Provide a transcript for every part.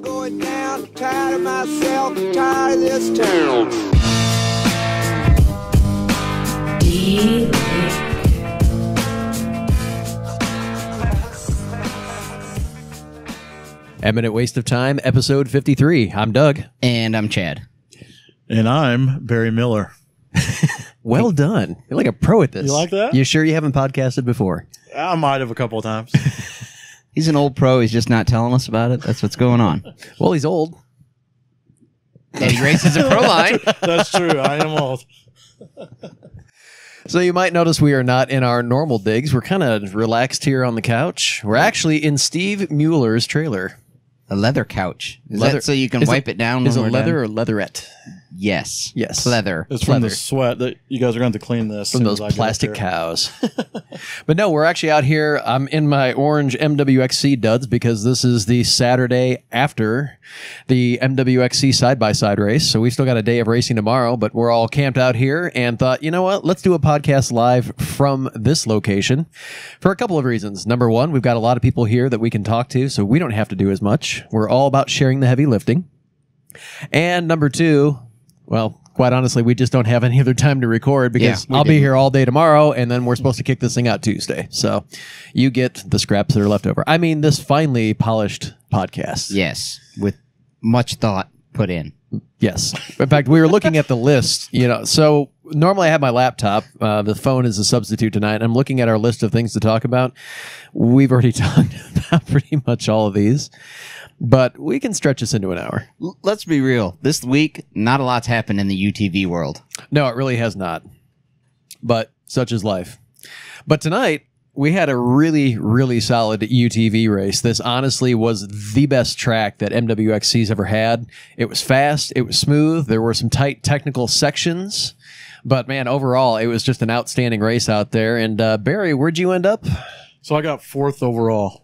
going down, tired of myself, tired of this town. Eminent Waste of Time, episode 53. I'm Doug. And I'm Chad. And I'm Barry Mueller. Well done. You're like a pro at this. You like that? You sure you haven't podcasted before? I might have a couple of times. He's an old pro. He's just not telling us about it. That's what's going on. Well, he's old. And he races a pro line. That's true. I am old. So you might notice we are not in our normal digs. We're kind of relaxed here on the couch. We're actually in Steve Mueller's trailer. A leather couch. Is Leather. that so you can Is wipe it down Is when it we're leather done? or leatherette? Yes. Yes. Leather. It's from Leather. the sweat that you guys are going to clean this. From those plastic cows. But no, we're actually out here. I'm in my orange MWXC duds because this is the Saturday after the MWXC side-by-side race. So we've still got a day of racing tomorrow, but we're all camped out here and thought, you know what? Let's do a podcast live from this location for a couple of reasons. Number one, we've got a lot of people here that we can talk to, so we don't have to do as much. We're all about sharing the heavy lifting. And number two, well, quite honestly, we just don't have any other time to record because I'll be here all day tomorrow, and then we're supposed to kick this thing out Tuesday. So you get the scraps that are left over. I mean, this finely polished podcast. Yes. With much thought put in. Yes. In fact, we were looking at the list, so normally I have my laptop. The phone is a substitute tonight. I'm looking at our list of things to talk about. We've already talked about pretty much all of these, but we can stretch this into an hour. Let's be real. This week, not a lot's happened in the UTV world. No, it really has not. But such is life. But tonight, we had a really, really solid UTV race. This honestly was the best track that MWXC's ever had. It was fast. It was smooth. There were some tight technical sections. But, man, overall, it was just an outstanding race out there. And, Barry, where'd you end up? So I got 4th overall.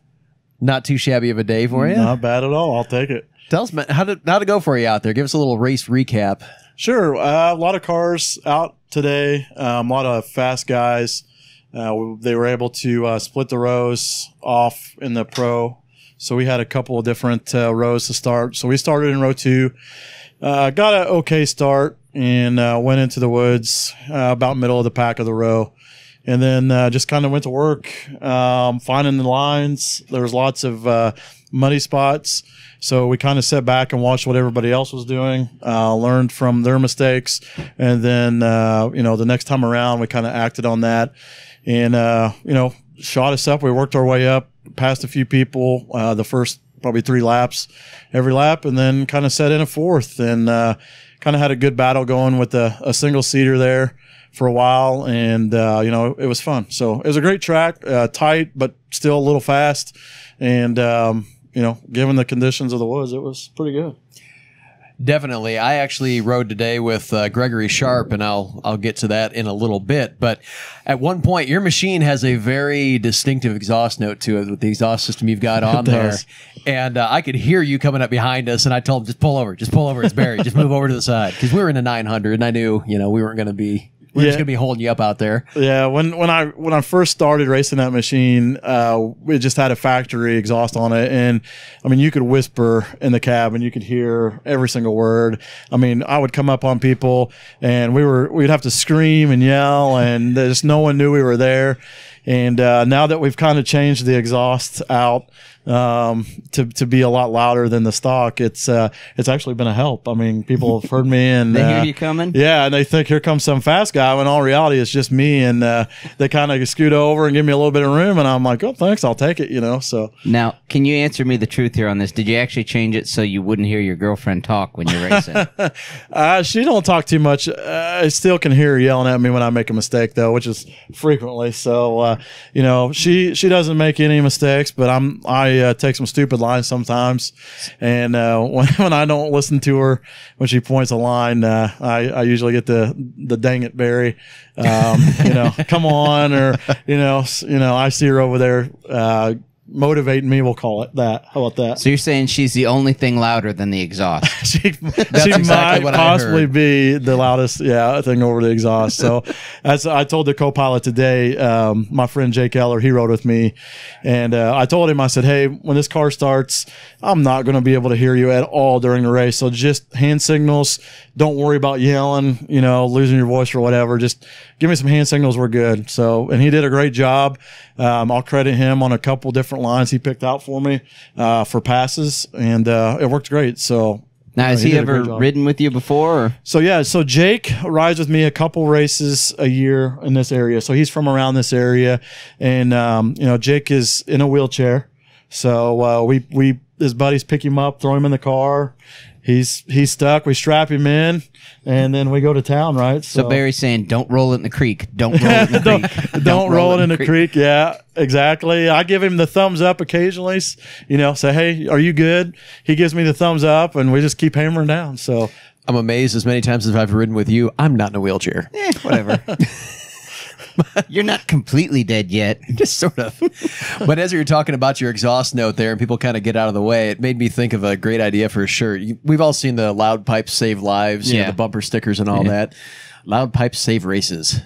Not too shabby of a day for you? Not bad at all. I'll take it. Tell us, man, how'd it go for you out there? Give us a little race recap. Sure. A lot of cars out today. A lot of fast guys. They were able to split the rows off in the pro. So we had a couple of different rows to start. So we started in row 2. Got an okay start and went into the woods about middle of the pack of the row. And then just kind of went to work, finding the lines. There was lots of muddy spots. So we kind of sat back and watched what everybody else was doing, learned from their mistakes. And then, the next time around, we kind of acted on that and, shot us up. We worked our way up, passed a few people, the first probably 3 laps, every lap, and then kind of set in a 4th and kind of had a good battle going with a single seater there for a while, and it was fun. So it was a great track, tight but still a little fast, and given the conditions of the woods, it was pretty good. Definitely. I actually rode today with Gregory Sharp, and I'll get to that in a little bit. But at one point, your machine has a very distinctive exhaust note to it with the exhaust system you've got on there. And I could hear you coming up behind us, and I told him, just pull over. It's Barry. Just move over to the side. Because we were in a 900, and I knew, we weren't going to be... We're just gonna be holding you up out there. Yeah, when I first started racing that machine, it just had a factory exhaust on it, and I mean you could whisper in the cab and you could hear every single word. I mean, I would come up on people and we'd have to scream and yell, and just no one knew we were there. And now that we've kind of changed the exhaust out to be a lot louder than the stock, it's actually been a help. I mean, people have heard me and they hear you coming. Yeah, and they think here comes some fast guy. When in all reality, it's just me. And they kind of scoot over and give me a little bit of room, and I'm like, oh, thanks, I'll take it. So now, can you answer me the truth here on this? Did you actually change it so you wouldn't hear your girlfriend talk when you're racing? She don't talk too much. I still can hear her yelling at me when I make a mistake, though, which is frequently. So she doesn't make any mistakes, but I take some stupid lines sometimes, and when I don't listen to her when she points a line, I usually get the dang it, Barry, come on, or I see her over there motivating me. We'll call it that. How about that? So you're saying she's the only thing louder than the exhaust? she exactly might what I possibly heard. be the loudest thing over the exhaust. So as I told the co-pilot today, my friend Jake Eller, he rode with me, and I told him, I said, hey, when this car starts, I'm not going to be able to hear you at all during the race. So just hand signals. Don't worry about yelling, losing your voice or whatever. Just give me some hand signals. We're good. So, and he did a great job. I'll credit him on a couple different lines he picked out for me for passes, and it worked great. So Now, has he did a ever great job. ridden with you before? Or? So Jake rides with me a couple races a year in this area. So he's from around this area, and Jake is in a wheelchair. So his buddies pick him up, throw him in the car. He's stuck. We strap him in, and then we go to town, right? So Barry's saying, don't roll it in the creek. Don't roll it in the creek. Don't roll it in the creek. Yeah, exactly. I give him the thumbs up occasionally, say, hey, are you good? He gives me the thumbs up, and we just keep hammering down. So I'm amazed as many times as I've ridden with you, I'm not in a wheelchair. Whatever. You're not completely dead yet. Just sort of. But as you were talking about your exhaust note there and people kind of get out of the way, it made me think of a great idea for a shirt. We've all seen the loud pipes save lives, the bumper stickers and all that. Loud pipes save races.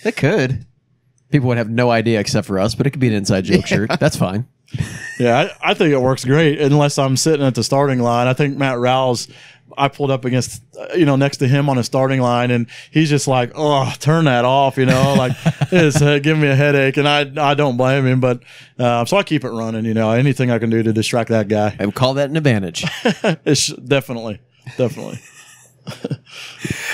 They could. People would have no idea except for us, but it could be an inside joke shirt. That's fine. Yeah, I think it works great unless I'm sitting at the starting line. I think Matt Rouse, I pulled up against, next to him on a starting line, and he's just like, oh, turn that off, like it's giving me a headache, and I don't blame him, but so I keep it running, anything I can do to distract that guy. I would call that an advantage. It's definitely.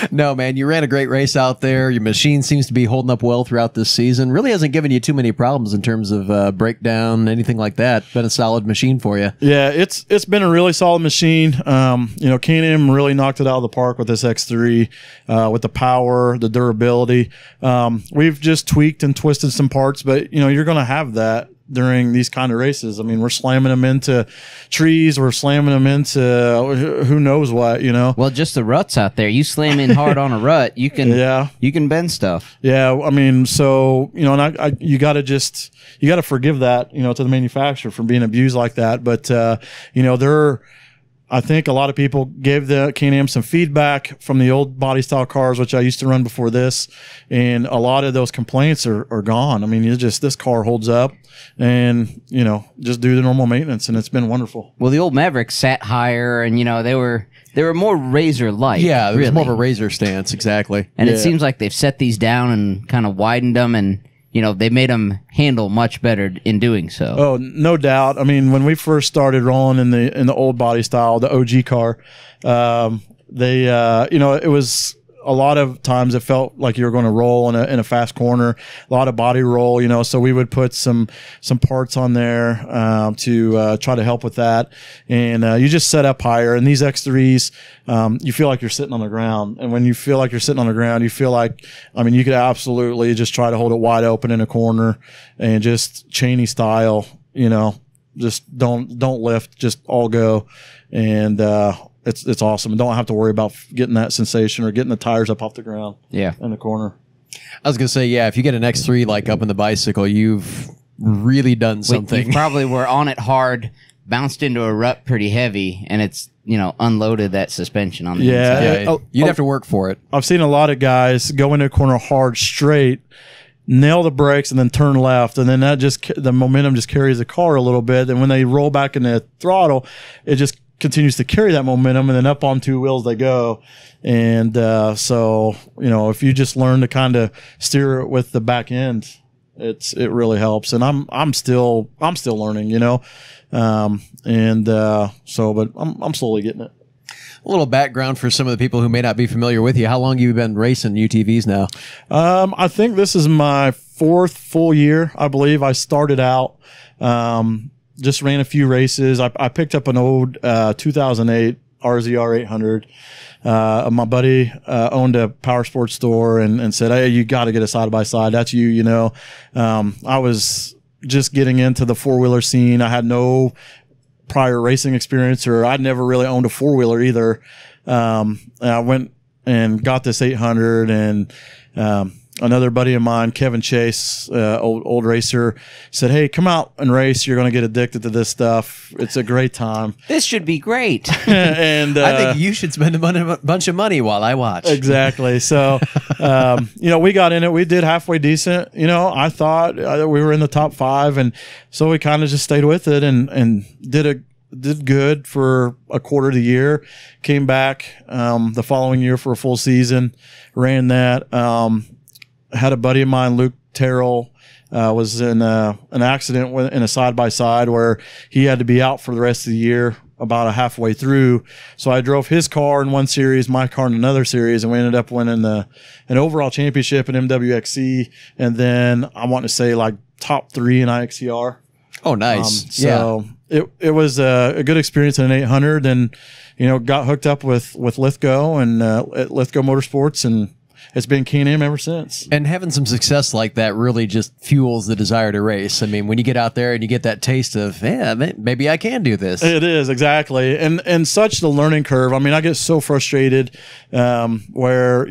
No, man, you ran a great race out there. Your machine seems to be holding up well throughout this season. Really hasn't given you too many problems in terms of breakdown, anything like that. Been a solid machine for you. Yeah, it's been a really solid machine. K&M really knocked it out of the park with this X3, with the power, the durability. We've just tweaked and twisted some parts, but you're going to have that during these kind of races. I mean, we're slamming them into trees. We're slamming them into who knows what, Well, just the ruts out there. You slam in hard on a rut, you can bend stuff. Yeah, I mean, so and you got to forgive that, to the manufacturer for being abused like that. But I think a lot of people gave the K&M some feedback from the old body style cars, which I used to run before this, and a lot of those complaints are gone. I mean, this car holds up, and just do the normal maintenance, and it's been wonderful. Well, the old Mavericks sat higher, and they were more razor light. Yeah, it was more of a razor stance, exactly. And it seems like they've set these down and kind of widened them, and they made them handle much better in doing so. Oh, no doubt. I mean, when we first started rolling in the old body style, the OG car, it was a lot of times it felt like you were going to roll in a fast corner, a lot of body roll, so we would put some parts on there to try to help with that. And you just set up higher. And these X3s, you feel like you're sitting on the ground. And when you feel like you're sitting on the ground, you feel like, you could absolutely just try to hold it wide open in a corner and just Cheney style, just don't lift, just all go. And it's awesome. Don't have to worry about getting that sensation or getting the tires up off the ground. Yeah, in the corner. I was gonna say, if you get an X3 like up in the bicycle, you've really done something. You probably were on it hard, bounced into a rut pretty heavy, and it's unloaded that suspension on the inside. Yeah, you'd have to work for it. I've seen a lot of guys go into a corner hard straight, nail the brakes, and then turn left, and then the momentum just carries the car a little bit. And when they roll back in the throttle, it just continues to carry that momentum, and then up on two wheels they go. And so if you just learn to kind of steer it with the back end, it really helps. And I'm still learning, but I'm slowly getting it. A little background for some of the people who may not be familiar with you. How long have you been racing UTVs now? I think this is my 4th full year. I believe I started out, just ran a few races. I picked up an old 2008 RZR 800. My buddy owned a power sports store and said, hey, you got to get a side-by-side. That's I was just getting into the four-wheeler scene. I had no prior racing experience, or I'd never really owned a four-wheeler either. I went and got this 800, and another buddy of mine, Kevin Chase, old racer, said, "Hey, come out and race. You're going to get addicted to this stuff. It's a great time." This should be great. And I think you should spend a bunch of money while I watch. Exactly. So, we got in it. We did halfway decent. I thought we were in the top 5, and so we kind of just stayed with it and did good for a quarter of the year. Came back the following year for a full season. Ran that. Had a buddy of mine, Luke Terrell, was in an accident in a side-by-side where he had to be out for the rest of the year, about halfway through. So I drove his car in one series, my car in another series, and we ended up winning an overall championship in MWXC, and then I want to say like top 3 in IXCR. Oh, nice. So it was a good experience in an 800, and got hooked up with Lithgow and at Lithgow Motorsports, and it's been Can-Am ever since. And having some success like that really just fuels the desire to race. I mean, when you get out there and you get that taste of, maybe I can do this. It is, exactly. And such the learning curve. I mean, I get so frustrated where,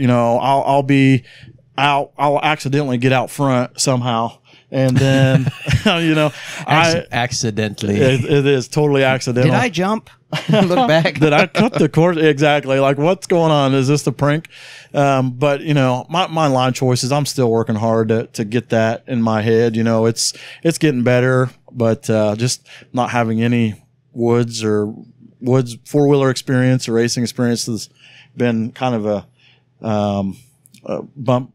I'll accidentally get out front somehow. And then, accidentally. It is totally accidental. Did I jump? Look back. Did I cut the course? Exactly. Like, what's going on? Is this a prank? But my line choices, I'm still working hard to get that in my head. It's getting better, but just not having any woods 4-wheeler experience or racing experience has been kind of a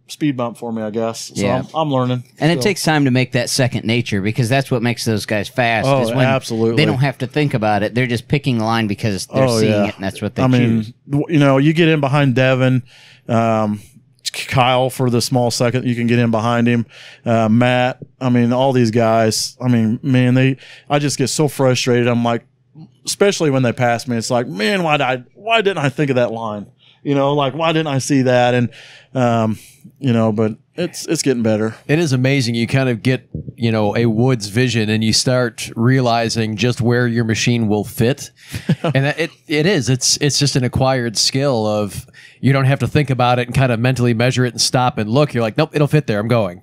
speed bump for me, I guess. So Yeah. I'm learning. And it takes time to make that second nature, because that's what makes those guys fast. Oh, is when absolutely. They don't have to think about it. They're just picking the line because they're seeing it, and that's what they choose. You get in behind Devin, Kyle for the small second, you can get in behind him. Matt, all these guys, man, I just get so frustrated. I'm like, especially when they pass me, it's like, man, why didn't I think of that line? Why didn't I see that? And, but it's getting better. It is amazing. You kind of get, a Woods vision, and you start realizing just where your machine will fit. And it's just an acquired skill of, you don't have to think about it and kind of mentally measure it and stop and look. You're like, nope, it'll fit there. I'm going.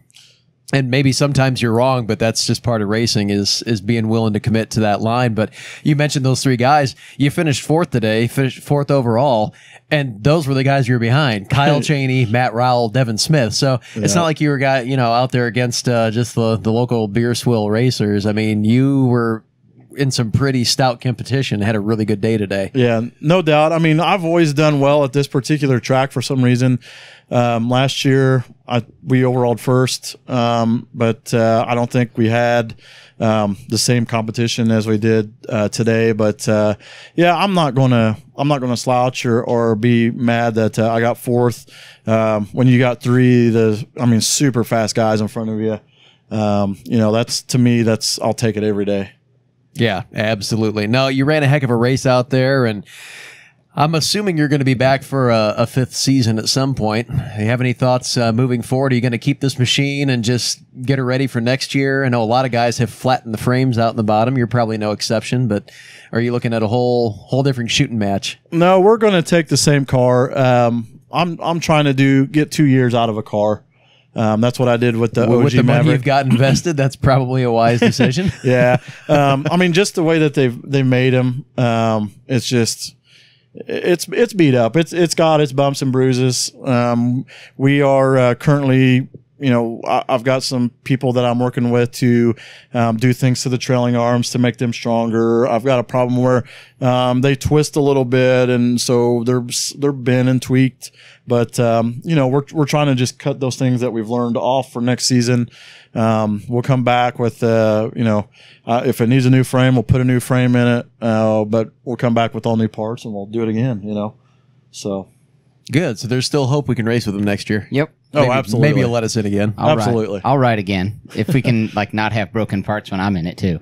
And maybe sometimes you're wrong, but that's just part of racing is being willing to commit to that line. But you mentioned those 3 guys. You finished 4th today, finished 4th overall, and those were the guys you were behind: Kyle Cheney, Matt Rowell, Devin Smith. So it's not like you were out there against just the local beer swill racers. I mean, you were in some pretty stout competition. Had a really good day today. Yeah, no doubt. I've always done well at this particular track for some reason. Last year, we overalled first, but I don't think we had the same competition as we did today. But I'm not gonna slouch or be mad that I got 4th when you got 3 super fast guys in front of you. That's, to me, I'll take it every day. Yeah, absolutely. No, you ran a heck of a race out there, and I'm assuming you're going to be back for a 5th season at some point. Do you have any thoughts moving forward? Are you going to keep this machine and just get it ready for next year? I know a lot of guys have flattened the frames out in the bottom. You're probably no exception, but are you looking at a whole different shooting match? No, we're going to take the same car. I'm trying to get 2 years out of a car. That's what I did with the OG with the Maverick. money you've got invested. That's probably a wise decision. Yeah. Just the way that they made them, it's just, it's beat up. It's got its bumps and bruises. We are currently, I've got some people that I'm working with to do things to the trailing arms to make them stronger. I've got a problem where they twist a little bit, and so they're bent and tweaked. But we're trying to just cut those things that we've learned off for next season. We'll come back with if it needs a new frame, we'll put a new frame in it. But we'll come back with all new parts, and we'll do it again. So good. So there's still hope we can race with them next year. Yep. Absolutely. Maybe you'll let us in again. Absolutely. I'll ride again if we can not have broken parts when I'm in it too.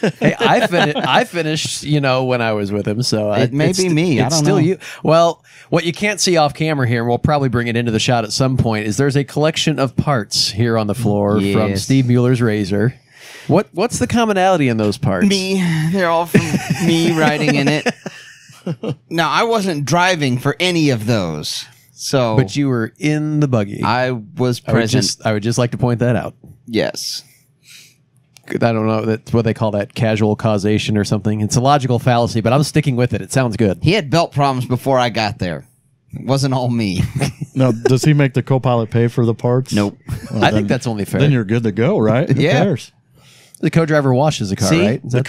Hey, I finished, when I was with him, so It may be me. I It's don't still know. you. Well, what you can't see off camera here, and we'll probably bring it into the shot at some point, is there's a collection of parts here on the floor from Yes. Steve Mueller's Razor. What's the commonality in those parts? Me. They're all from me riding in it. Now, I wasn't driving for any of those. So, But you were in the buggy. I was present. I would just like to point that out. Yes. I don't know. That's what they call that, casual causation or something. It's a logical fallacy, but I'm sticking with it. It sounds good. He had belt problems before I got there. It wasn't all me. Now, does he make the co-pilot pay for the parts? Nope. Well, I think that's only fair. Then you're good to go, right? Who Yeah. cares? The co-driver washes the car, See? right? Is that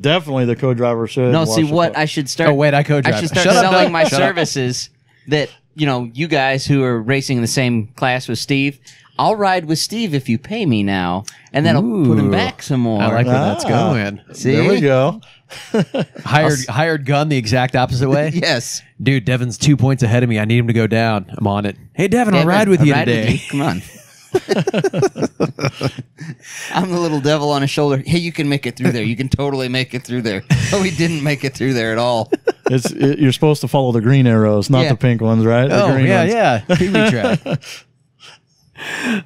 Definitely the co-driver should. No, wash see the what car. I should start. Oh, wait, I co-drive. I should start Shut up, selling Doug. my Shut up. services that, you guys who are racing in the same class with Steve, I'll ride with Steve if you pay me now, and then I'll put him Ooh. back some more. I like where that's going. See? There we go. Hired gun the exact opposite way? Yes. Dude, Devin's 2 points ahead of me. I need him to go down. I'm on it. Hey, Devin, I'll ride with I'll you ride today. with you. Come on. I'm the little devil on his shoulder. Hey, you can make it through there. You can totally make it through there. Oh, he didn't make it through there at all. You're supposed to follow the green arrows, not Yeah. the pink ones, right? The Oh, green ones. yeah. Kiwi track.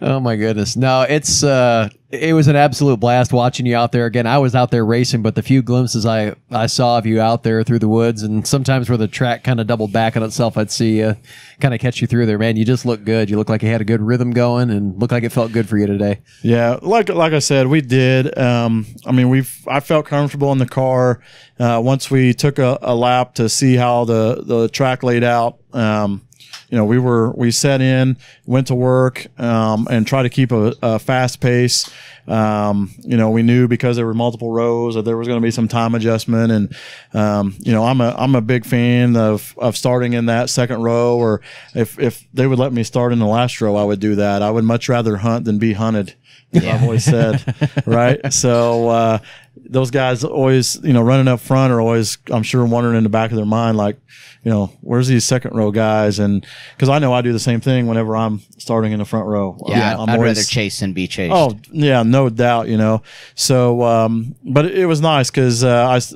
Oh my goodness. No, it was an absolute blast watching you out there. Again, I was out there racing, but the few glimpses I saw of you out there through the woods, and sometimes where the track kind of doubled back on itself, I'd see you kind of catch you through there. Man, you just look good. You look like you had a good rhythm going and looked like it felt good for you today. Yeah, like I said, we did. I felt comfortable in the car once we took a lap to see how the track laid out. We set in, went to work, and tried to keep a fast pace. We knew because there were multiple rows that there was going to be some time adjustment, and I'm a big fan of starting in that second row, or if they would let me start in the last row, I would do that. I would much rather hunt than be hunted. I've always said, right? So those guys always, running up front are always, I'm sure, wondering in the back of their mind, like, where's these second row guys? And because I know I do the same thing whenever I'm starting in the front row. Yeah, I'm I'd always, rather chase than be chased. Oh yeah, no doubt. So, but it was nice because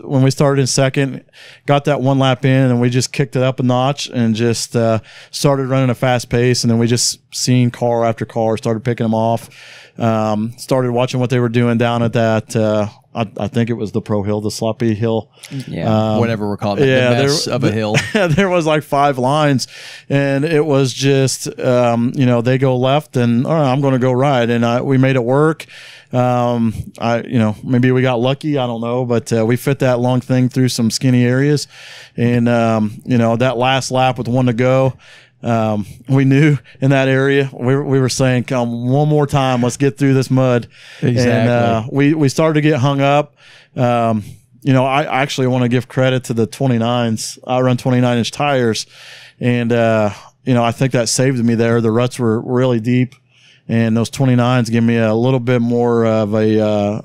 when we started in second, got that one lap in, and we just kicked it up a notch and just started running a fast pace, and then we just seen car after car, started picking them off. Started watching what they were doing down at that. I think it was the Pro Hill, the Sloppy Hill. Yeah. Whatever we're calling it, the mess of a hill. There was like 5 lines, and it was just, they go left, and all right, I'm going to go right, and we made it work. Maybe we got lucky, I don't know, but we fit that long thing through some skinny areas, and that last lap with one to go. We knew in that area we were saying, come one more time, let's get through this mud. Exactly. And we started to get hung up. I actually want to give credit to the 29s. I run 29-inch tires, and I think that saved me there. The ruts were really deep, and those 29s give me a little bit more of a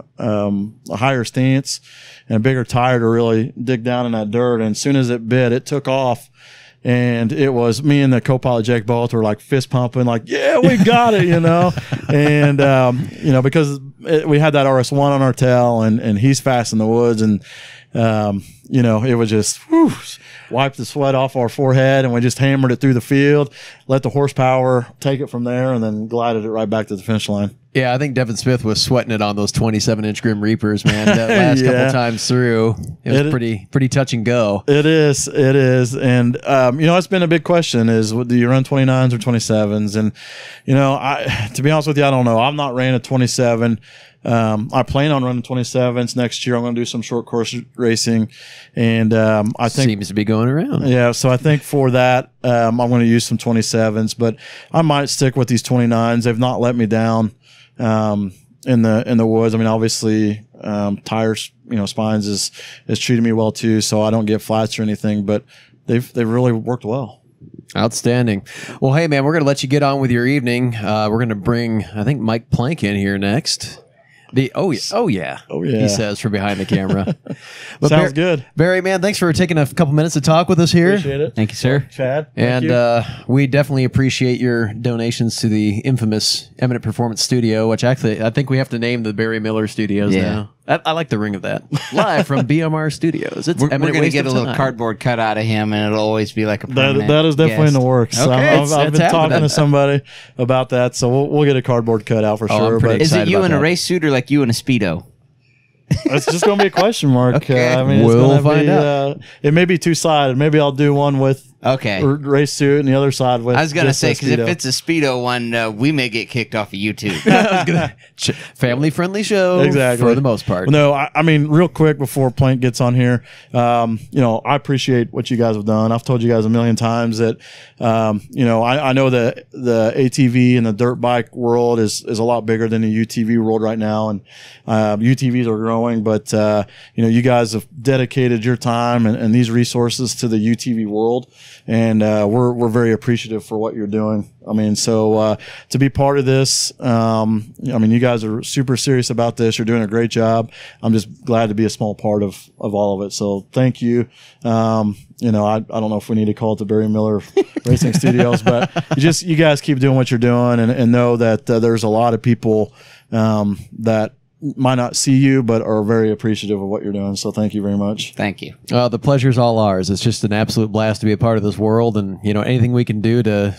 higher stance and a bigger tire to really dig down in that dirt. And as soon as it bit, it took off. And it was me and the co-pilot Jake both were like fist pumping, like, yeah, we got it, and because we had that RS1 on our tail, and he's fast in the woods, and it was just wiped the sweat off our forehead, and we just hammered it through the field, let the horsepower take it from there, and then glided it right back to the finish line. Yeah, I think Devin Smith was sweating it on those 27-inch Grim Reapers, man. That last couple times through, it was pretty touch and go. It is, and it's been a big question: is do you run 29s or 27s? And to be honest with you, I don't know. I'm not ran a 27. I plan on running 27s next year. I'm going to do some short course racing, and I think seems to be going around. Yeah, so I think for that, I'm going to use some 27s, but I might stick with these 29s. They've not let me down in the woods. I mean, obviously, tires, spines is treating me well too, so I don't get flats or anything. But they've really worked well. Outstanding. Well, hey man, we're going to let you get on with your evening. We're going to bring, I think, Mike Plank in here next. Oh yeah, he says from behind the camera. But Sounds good. Barry, man, thanks for taking a couple minutes to talk with us here. Appreciate it. Thank you, sir. Chad. And we definitely appreciate your donations to the infamous Eminent Performance Studio, which actually I think we have to name the Barry Miller Studios now. I like the ring of that. Live from BMR Studios. It's We're going to get a little time. cardboard cut out of him, and it'll always be like a permanent that is definitely guest. in the works. Okay, I've been talking to somebody about that, so we'll get a cardboard cut out for sure. I'm pretty But Is it excited you about in a that. race suit or like you in a Speedo? it's just going to be a question mark. Okay. I mean, We'll it's gonna find be, out. it may be two-sided. Maybe I'll do one with Okay. race to it, and the other side with. I was gonna just say a because if Speedo. it's a Speedo one, we may get kicked off of YouTube. Family friendly show, Exactly. for the most part. No, I mean, real quick before Plank gets on here, I appreciate what you guys have done. I've told you guys a million times that, I know that the ATV and the dirt bike world is a lot bigger than the UTV world right now, and UTVs are growing. But you guys have dedicated your time and these resources to the UTV world, and we're very appreciative for what you're doing. I mean, so to be part of this, you guys are super serious about this. You're doing a great job. I'm just glad to be a small part of all of it. So thank you. I don't know if we need to call it the Barry Miller Racing Studios, but you guys keep doing what you're doing, and know that there's a lot of people that might not see you, but are very appreciative of what you're doing. So thank you very much. Thank you. The pleasure's all ours. It's just an absolute blast to be a part of this world, and anything we can do to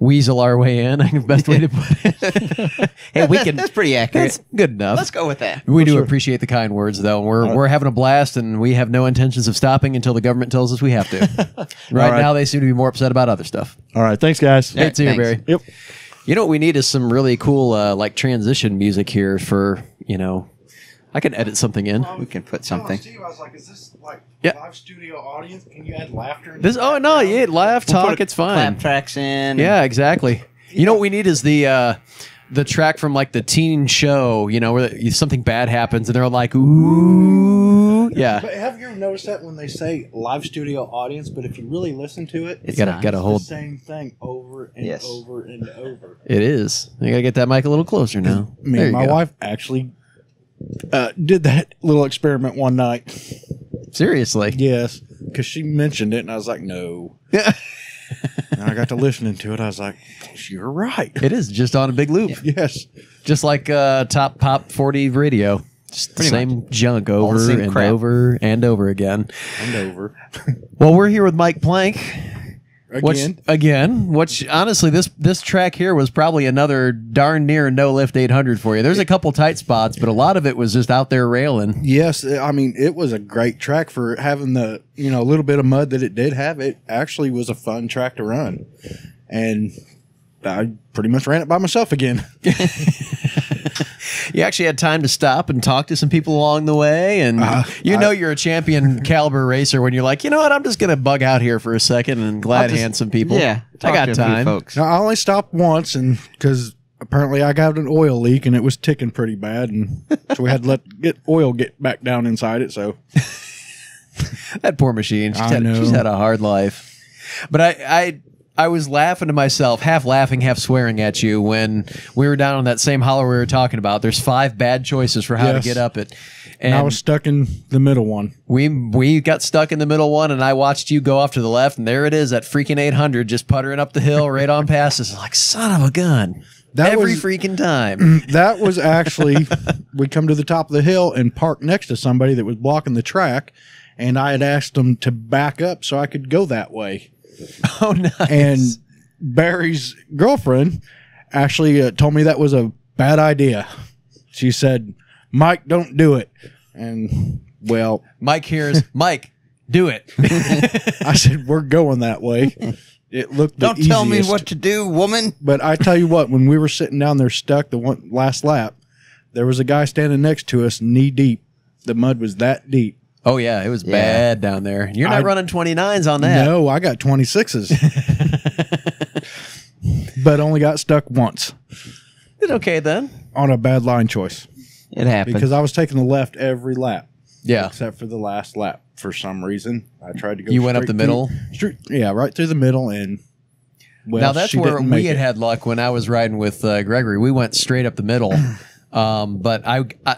weasel our way in, I think the best way to put it. Hey, we can. That's pretty accurate. That's good enough. Let's go with that. We do appreciate the kind words, though. We're having a blast, and we have no intentions of stopping until the government tells us we have to. Right now, they seem to be more upset about other stuff. All right. Thanks, guys. Great to see you, thanks. Barry. Yep. You know what we need is some really cool transition music here for, I can edit something in. We can put something. Steve, I was like, is this like Yeah. live studio audience? Can you add laughter? in This the no, background? yeah, laugh, talk, it's fine. Clap tracks in. Yeah, exactly. You know what we need is the track from like the teen show, where something bad happens and they're like, ooh, yeah. But have you ever noticed that when they say live studio audience, but if you really listen to it, It's Gotta not. gotta the hold. same thing over and Yes. over and over. It is. You gotta get that mic a little closer now. Me There and you my go. wife actually did that little experiment one night. Seriously. Yes, because she mentioned it, and I was like, no. And I got to listening to it. I was like, you're right. It is just on a big loop, Yes. just like Top Pop 40 radio. Just the Pretty same junk over the same and crap. over and over again. And over. Well, we're here with Mike Plank. Again. Which honestly, this track here was probably another darn near no lift 800 for you. There's a couple tight spots, but a lot of it was just out there railing. Yes, I mean, it was a great track for having the, little bit of mud that it did have. It actually was a fun track to run. And I pretty much ran it by myself again. You actually had time to stop and talk to some people along the way, and you're a champion caliber racer when you're like, you know what, I'm just going to bug out here for a second and glad hand some people. Yeah. I talk got to a few time. folks. Now, I only stopped once, and because apparently I got an oil leak and it was ticking pretty bad, and so we had to get oil get back down inside it. So That poor machine. I know. She's had a hard life. But I was laughing to myself, half laughing, half swearing at you when we were down on that same hollow we were talking about. There's 5 bad choices for how to Yes. get up it. and I was stuck in the middle one. We got stuck in the middle one, and I watched you go off to the left, and there it is, that freaking 800 just puttering up the hill right on past us. Like, son of a gun. That Every was- freaking time. That was actually, we come to the top of the hill and park next to somebody that was blocking the track, and I had asked them to back up so I could go that way. Oh, nice. And Barry's girlfriend actually told me that was a bad idea. She said, Mike, don't do it. And, well, Mike hears, Mike, do it. I said, we're going that way. It looked the Don't tell me easiest. what to do, woman. But I tell you what, when we were sitting down there stuck the one last lap, there was a guy standing next to us knee deep. The mud was that deep. Oh, yeah, it was bad down there. You're not running 29s on that. No, I got 26s. But only got stuck once Did okay then. on a bad line choice. It happened. Because I was taking the left every lap. Yeah. Except for the last lap. For some reason, I tried to go You went up straight the middle? right through the middle. And, well, Now, that's she where didn't we make it. had luck when I was riding with Gregory. We went straight up the middle. But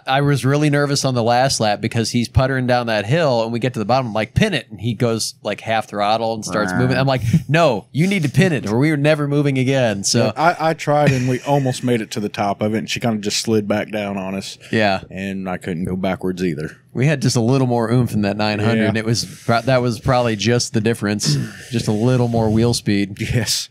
I was really nervous on the last lap because he's puttering down that hill, and we get to the bottom. I'm like, pin it. And he goes like half throttle and starts moving. I'm like, no, you need to pin it or we were never moving again. So, I tried, and we almost made it to the top of it, and she kind of just slid back down on us. yeah, And I couldn't go backwards either. we had just a little more oomph in that 900. Yeah. And that was probably just the difference, just a little more wheel speed. Yes.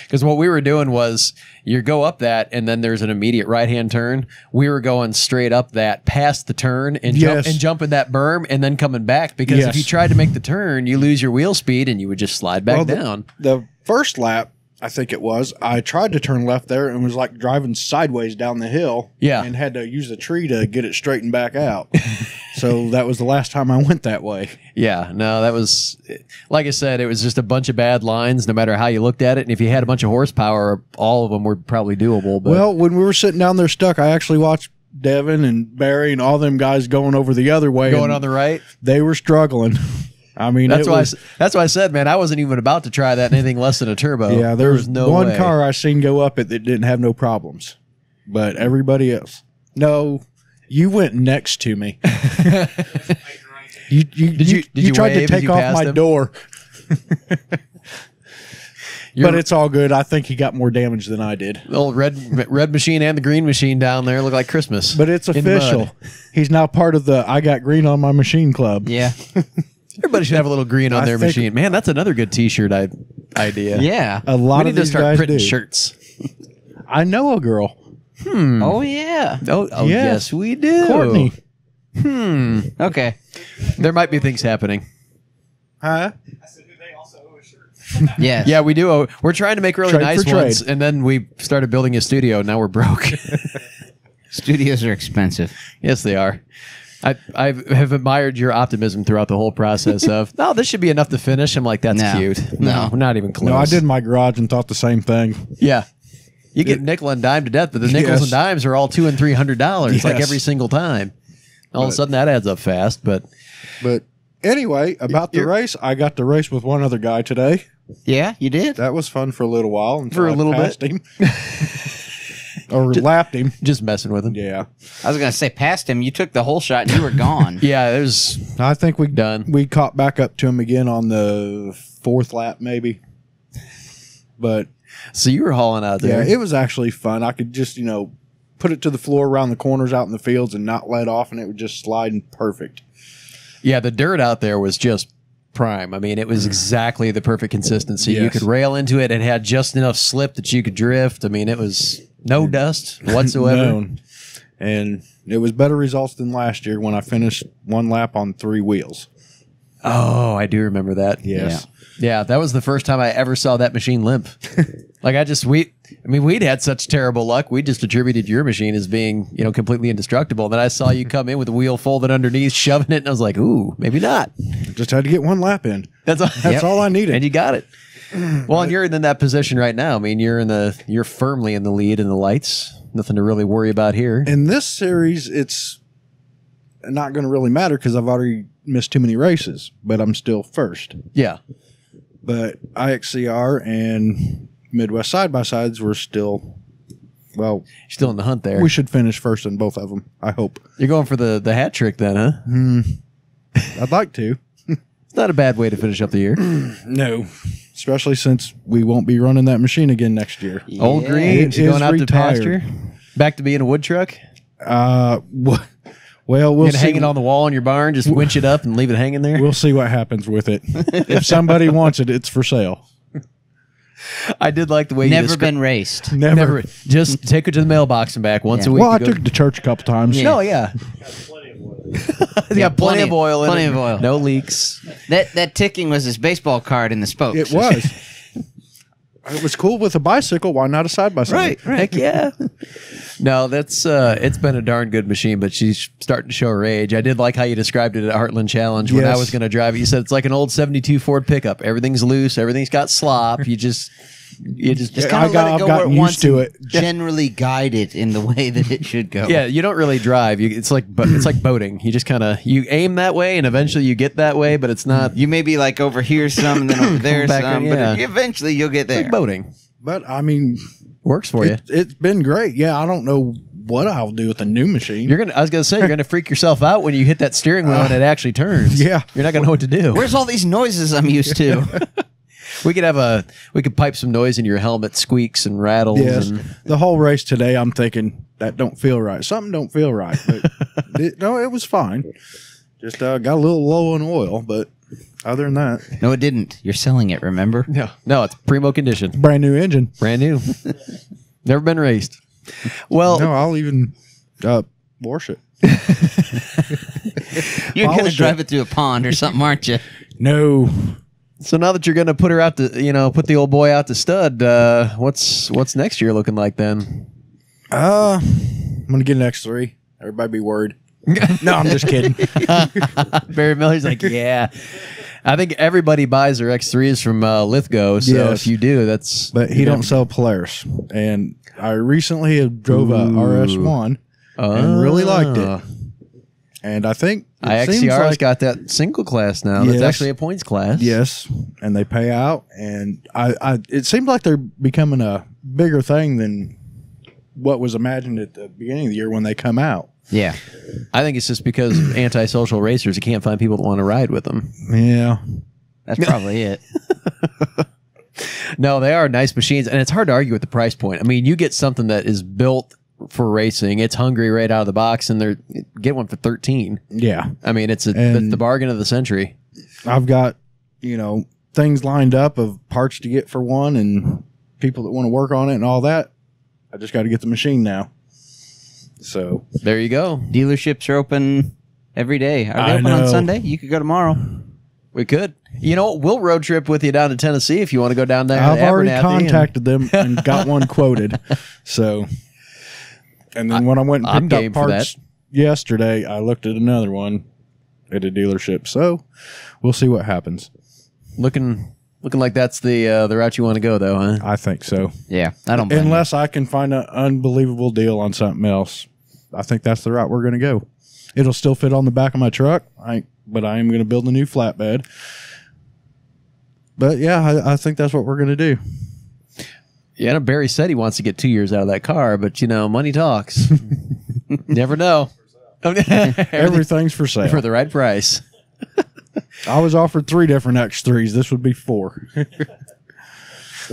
Because what we were doing was you go up that and then there's an immediate right-hand turn. We were going straight up that past the turn and, jumping that berm and then coming back. Because if you tried to make the turn, you lose your wheel speed and you would just slide back down. The first lap, I think it was, I tried to turn left there and was like driving sideways down the hill. Yeah. And had to use a tree to get it straightened back out. So that was the last time I went that way. Yeah, no, that was, like I said, it was just a bunch of bad lines no matter how you looked at it. And if you had a bunch of horsepower, all of them were probably doable. But. Well, when we were sitting down there stuck, I actually watched Devin and Barry and all them guys going over the other way. Going on the right? They were struggling. I mean, that's why I said, man, I wasn't even about to try that in anything less than a turbo. Yeah, there was no one way. car I seen go up it that didn't have no problems, but everybody else. No, you went next to me. you tried to take off my door. But it's all good. I think he got more damage than I did. The old red machine and the green machine down there look like Christmas. But it's official. He's now part of the I Got Green on My Machine Club. Yeah. Everybody should have a little green on their machine. Man, that's another good T-shirt idea. Yeah. A lot we of need to these start guys printing do. shirts. I know a girl. Oh, yeah. Oh yes, we do. Courtney. Okay. There might be things happening. Huh? Yes. Yeah, we do. We're trying to make really Trade nice for trade. ones, and then we started building a studio. Now we're broke. Studios are expensive. Yes, they are. I have admired your optimism throughout the whole process of, no, this should be enough to finish. I'm like, that's No. cute. No. We're not even close. No, I did my garage and thought the same thing. Yeah. You get nickel and dime to death, but the nickels and dimes are all $200 and $300 like Yes. every single time. All of a sudden that adds up fast, but Anyway, about the race, I got to race with one other guy today. Yeah, you did? That was fun for a little while. Until For a I little passed bit. him. Or lapped him. just messing with him. Yeah. I was going to say, past him, you took the whole shot and you were gone. Yeah, there's I think we Done. We caught back up to him again on the fourth lap, maybe. But so you were hauling out yeah, there. it was actually fun. I could just, put it to the floor around the corners out in the fields and not let off, and it would just slide in perfect. Yeah, the dirt out there was just prime. I mean, it was exactly the perfect consistency. You Yes. could rail into it. It had just enough slip that you could drift. I mean, it was no dust whatsoever. Known. And it was better results than last year when I finished one lap on 3 wheels. Oh, I do remember that. Yes. Yeah, that was the first time I ever saw that machine limp. We'd had such terrible luck. We just attributed your machine as being, completely indestructible. Then I saw you come in with the wheel folded underneath, shoving it, and I was like, ooh, maybe not. Just had to get one lap in. That's all I needed. And you got it. Well, and you're in that position right now. I mean, you're firmly in the lead in the lights. Nothing to really worry about here. In this series, it's not going to really matter because I've already missed too many races, but I'm still first. Yeah. But IXCR and Midwest side-by-sides were still, You're still in the hunt there. we should finish first in both of them, I hope. You're going for the hat trick then, huh? I'd like to. It's not a bad way to finish up the year. No. Especially since we won't be running that machine again next year. Old green, It you is going out to retired. pasture? Back to being a wood truck? Well, we'll You're see. hang it on the wall in your barn, just winch it up and leave it hanging there? We'll see what happens with it. If somebody wants it, it's for sale. I did like the way you Never been raced. Never. Just take it to the mailbox and back once a week. Well, I to go- took it to church a couple times. No, yeah. You got plenty of oil in plenty it. of oil. No leaks. That ticking was his baseball card in the spokes. It was. It was cool with a bicycle. Why not a side-by-side? Right. Heck yeah. No, that's it's been a darn good machine, but she's starting to show her age. I did like how you described it at Heartland Challenge when I Yes. was going to drive it. You said it's like an old 72 Ford pickup. Everything's loose. Everything's got slop. You just Just kind of let it I've go where gotten it used wants to and it. generally guide it in the way that it should go. yeah, you don't really drive. It's like boating. You just kind of you aim that way, and eventually you get that way, but it's not You may be like over here some and then over there Back some, in, yeah. but eventually you'll get there. like boating. But, I mean, Works for you. it's been great. Yeah, I don't know what I'll do with the new machine. I was gonna say you're gonna freak yourself out when you hit that steering wheel and it actually turns. yeah. You're not gonna know what to do. Where's all these noises I'm used to? We could pipe some noise into your helmet, squeaks and rattles. Yes. And, The whole race today, I'm thinking, that don't feel right. Something don't feel right. But it was fine. Just got a little low on oil, but Other than that, No, it didn't. You're selling it, remember? No, it's primo condition, brand new engine. brand new, never been raced. Well, No, I'll even wash it. You're going to Polish drive it. it through a pond or something, aren't you? No. so now that you're going to put her out to, put the old boy out to stud, what's next year looking like then? I'm gonna get an X3. Everybody be worried. No, I'm just kidding. Barry Miller's like, yeah. I think everybody buys their X3s from Lithgow, so Yes. if you do, that's... But he don't sell Polaris. And I recently have drove a RS1 and really liked it. And I think it seems IXCR's like, got that single class now. That's Yes. actually a points class. yes, and they pay out. And it seems like they're becoming a bigger thing than what was imagined at the beginning of the year when they come out. Yeah. I think it's just because of antisocial racers, you can't find people that want to ride with them. Yeah. That's probably it. No, they are nice machines, and it's hard to argue with the price point. I mean, you get something that is built for racing. It's hungry right out of the box, and get one for $13. Yeah. I mean, it's And- the bargain of the century. I've got, things lined up of parts to get for one and people that want to work on it and all that. I just got to get the machine now. So There you go. Dealerships are open every day. Are they I open on know. Sunday? You could go tomorrow. We could. You know what? We'll road trip with you down to Tennessee if you want to go down there. I've to already Abernathy contacted them and got one quoted. So, and then when I went I'm and game picked for up parts yesterday, I looked at another one at a dealership. So we'll see what happens. Looking like that's the route you want to go, though, huh? I think so. Yeah. I don't blame you. Unless I can find an unbelievable deal on something else, I think that's the route we're going to go. It'll still fit on the back of my truck, but I am going to build a new flatbed. But yeah, I think that's what we're going to do. Yeah, Barry said he wants to get 2 years out of that car, but money talks. Never know. Everything's for sale. for the right price. I was offered 3 different X3s. This would be 4.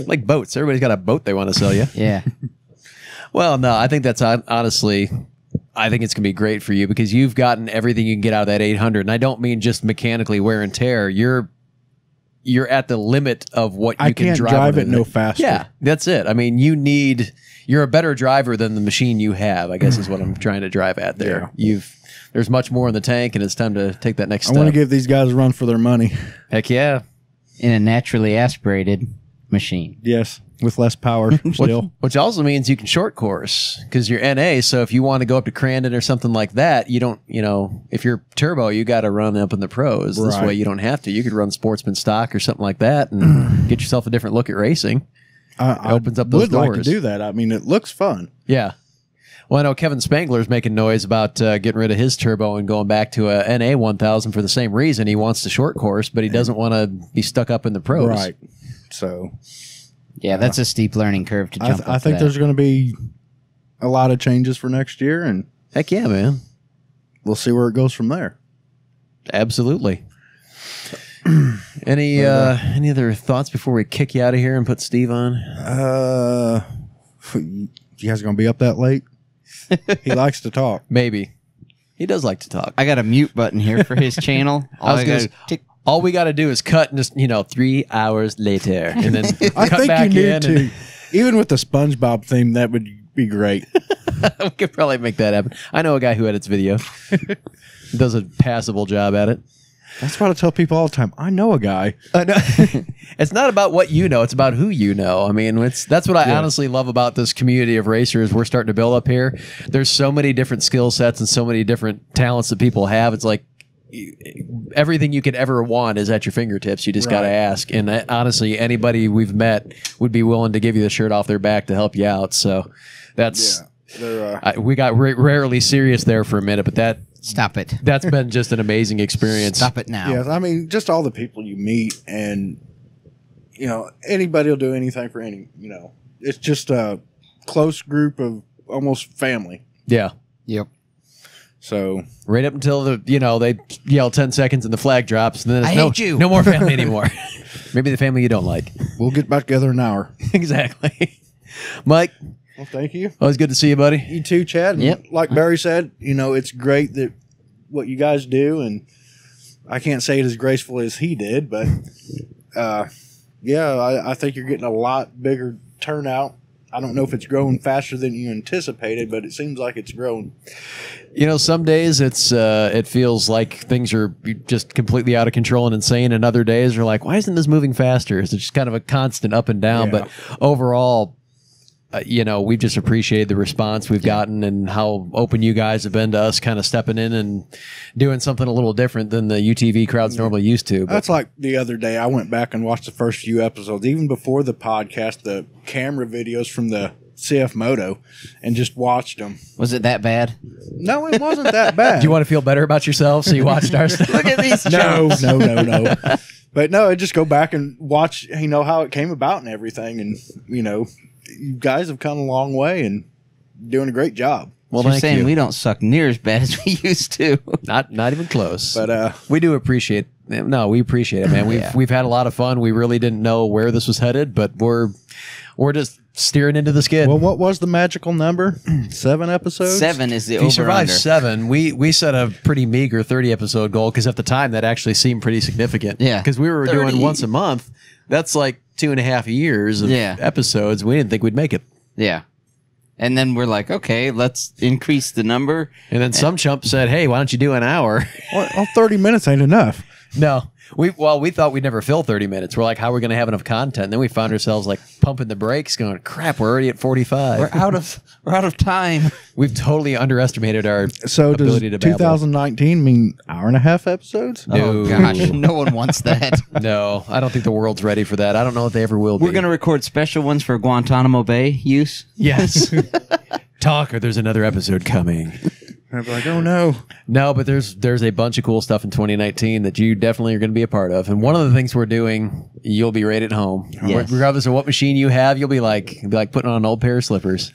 Like boats. Everybody's got a boat they want to sell you. Yeah. Well, no, I think that's honestly, I think it's going to be great for you because you've gotten everything you can get out of that 800. And I don't mean just mechanically wear and tear. You're at the limit of what you I can can't drive it no faster. Yeah, that's it. I mean, you're a better driver than the machine you have, I guess is what I'm trying to drive at there. Yeah. There's much more in the tank, and it's time to take that next I step. want to give these guys a run for their money. Heck yeah. In a naturally aspirated machine. Yes, with less power still. Which also means you can short course because you're NA. So if you want to go up to Crandon or something like that, you don't, if you're turbo, you got to run up in the pros. This Right. way you don't have to. You could run sportsman stock or something like that and get yourself a different look at racing. I opens up those would like to doors. do that. I mean, it looks fun. Yeah. Well, I know Kevin Spangler's making noise about getting rid of his turbo and going back to a NA 1000 for the same reason. He wants to short course, but he doesn't want to be stuck up in the pros. Right. So Yeah, that's a steep learning curve to jump I think there's going to be a lot of changes for next year, and Heck yeah, man. we'll see where it goes from there. Absolutely. Any other thoughts before we kick you out of here and put Steve on? You guys going to be up that late? He likes to talk. Maybe. He does like to talk. I got a mute button here for his channel. All we got to do is cut and just 3 hours later, and then I cut think back you in. need to. Even with the SpongeBob theme, that would be great. We could probably make that happen. I know a guy who edits video. Does a passable job at it. That's what I tell people all the time. I know a guy. It's not about what you know; it's about who you know. I mean, that's what I honestly love about this community of racers we're starting to build up here. There's so many different skill sets and so many different talents that people have. It's like everything you could ever want is at your fingertips. You just got to ask. And honestly, anybody we've met would be willing to give you the shirt off their back to help you out. So that's we got rarely serious there for a minute, but Stop it. that's been just an amazing experience. Stop it now. Yes, I mean, just all the people you meet, and anybody will do anything for any. It's just a close group of almost family. Yeah. Yep. So Right up until they yell 10 seconds and the flag drops, and then it's I hate you. no more family anymore. Maybe the family you don't like. we'll get back together in an hour. Exactly. Mike, Well, thank you. always good to see you, buddy. You too, Chad. And Yep. Like Barry said, it's great that what you guys do, and I can't say it as graceful as he did, but yeah, I think you're getting a lot bigger turnout. I don't know if it's growing faster than you anticipated, but it seems like it's growing. You know, some days it feels like things are just completely out of control and insane, and other days you're like, why isn't this moving faster? It's just kind of a constant up and down. Yeah. But overall, you know, we've just appreciated the response we've gotten and how open you guys have been to us kind of stepping in and doing something a little different than the UTV crowd's normally used to. But That's like the other day. I went back and watched the first few episodes, even before the podcast, the camera videos from the CF Moto, and just watched them. Was it that bad? No, it wasn't that bad. do you want to feel better about yourself? So you watched our stuff? Look at these No, chumps. no. But no, I just go back and watch, you know, how it came about and everything. And, you know, you guys have come a long way and doing a great job. Well, You're thank saying you. we don't suck near as bad as we used to. Not even close. But we do appreciate. No, we appreciate it, man. We've had a lot of fun. We really didn't know where this was headed, but we're just steering into the skid. well, what was the magical number? 7 episodes? 7 is the if you over survive under. 7, we set a pretty meager 30 episode goal because at the time that actually seemed pretty significant. Yeah. because we were 30. doing once a month. That's like 2.5 years of episodes. We didn't think we'd make it. Yeah. And then we're like, okay, let's increase the number. And then some chump said, "Hey, why don't you do an hour?" Well, 30 minutes ain't enough. No. We thought we'd never fill 30 minutes. We're like, how are we going to have enough content? And then we found ourselves like pumping the brakes going, crap, we're already at 45. We're out of time. We've totally underestimated our So does ability to babble. 2019 mean hour-and-a-half episodes? No. Oh gosh, no one wants that. No, I don't think the world's ready for that. I don't know if they ever will be. We're going to record special ones for Guantanamo Bay use. Yes. Talk or there's another episode coming. I'd be like, oh no. No, but there's a bunch of cool stuff in 2019 that you definitely are going to be a part of. And one of the things we're doing, you'll be right at home. Yes. Regardless of what machine you have, you'll be like putting on an old pair of slippers.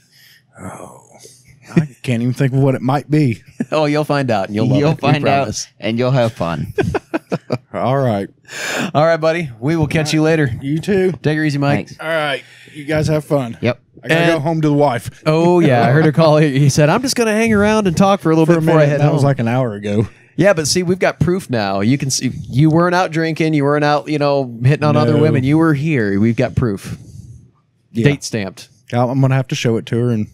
I can't even think of what it might be. Oh, you'll find out and you'll love You'll it. We find out, promise. and you'll have fun. All right. All right, buddy. We will catch you later. You too. Take her easy, Mike. Thanks. All right. You guys have fun. Yep. I gotta go home to the wife. Oh, yeah. I heard her call. He said, I'm just going to hang around and talk for a little For a bit before I minute, head that home. was like an hour ago. Yeah, but see, we've got proof now. You can see you weren't out drinking. You weren't out, hitting on other No. women. You were here. We've got proof. Yeah. Date stamped. I'm gonna have to show it to her and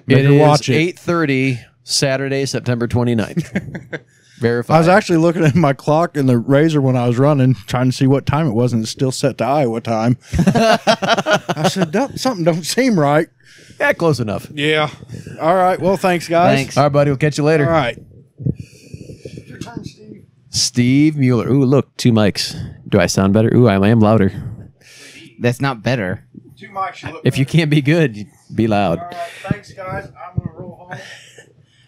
make It her is watch it. 8:30 Saturday, September 29th. Verified. I was actually looking at my clock in the Razor when I was running, trying to see what time it was, and it's still set to Iowa time. I said, something don't seem right. Yeah, close enough. Yeah. All right. Well, thanks, guys. Thanks. All right, buddy. We'll catch you later. All right. Steve Mueller. Ooh, look, 2 mics. Do I sound better? Ooh, I am louder. That's not better. 2 mics. If you can't be good, be loud. All right. Thanks, guys. I'm gonna roll home.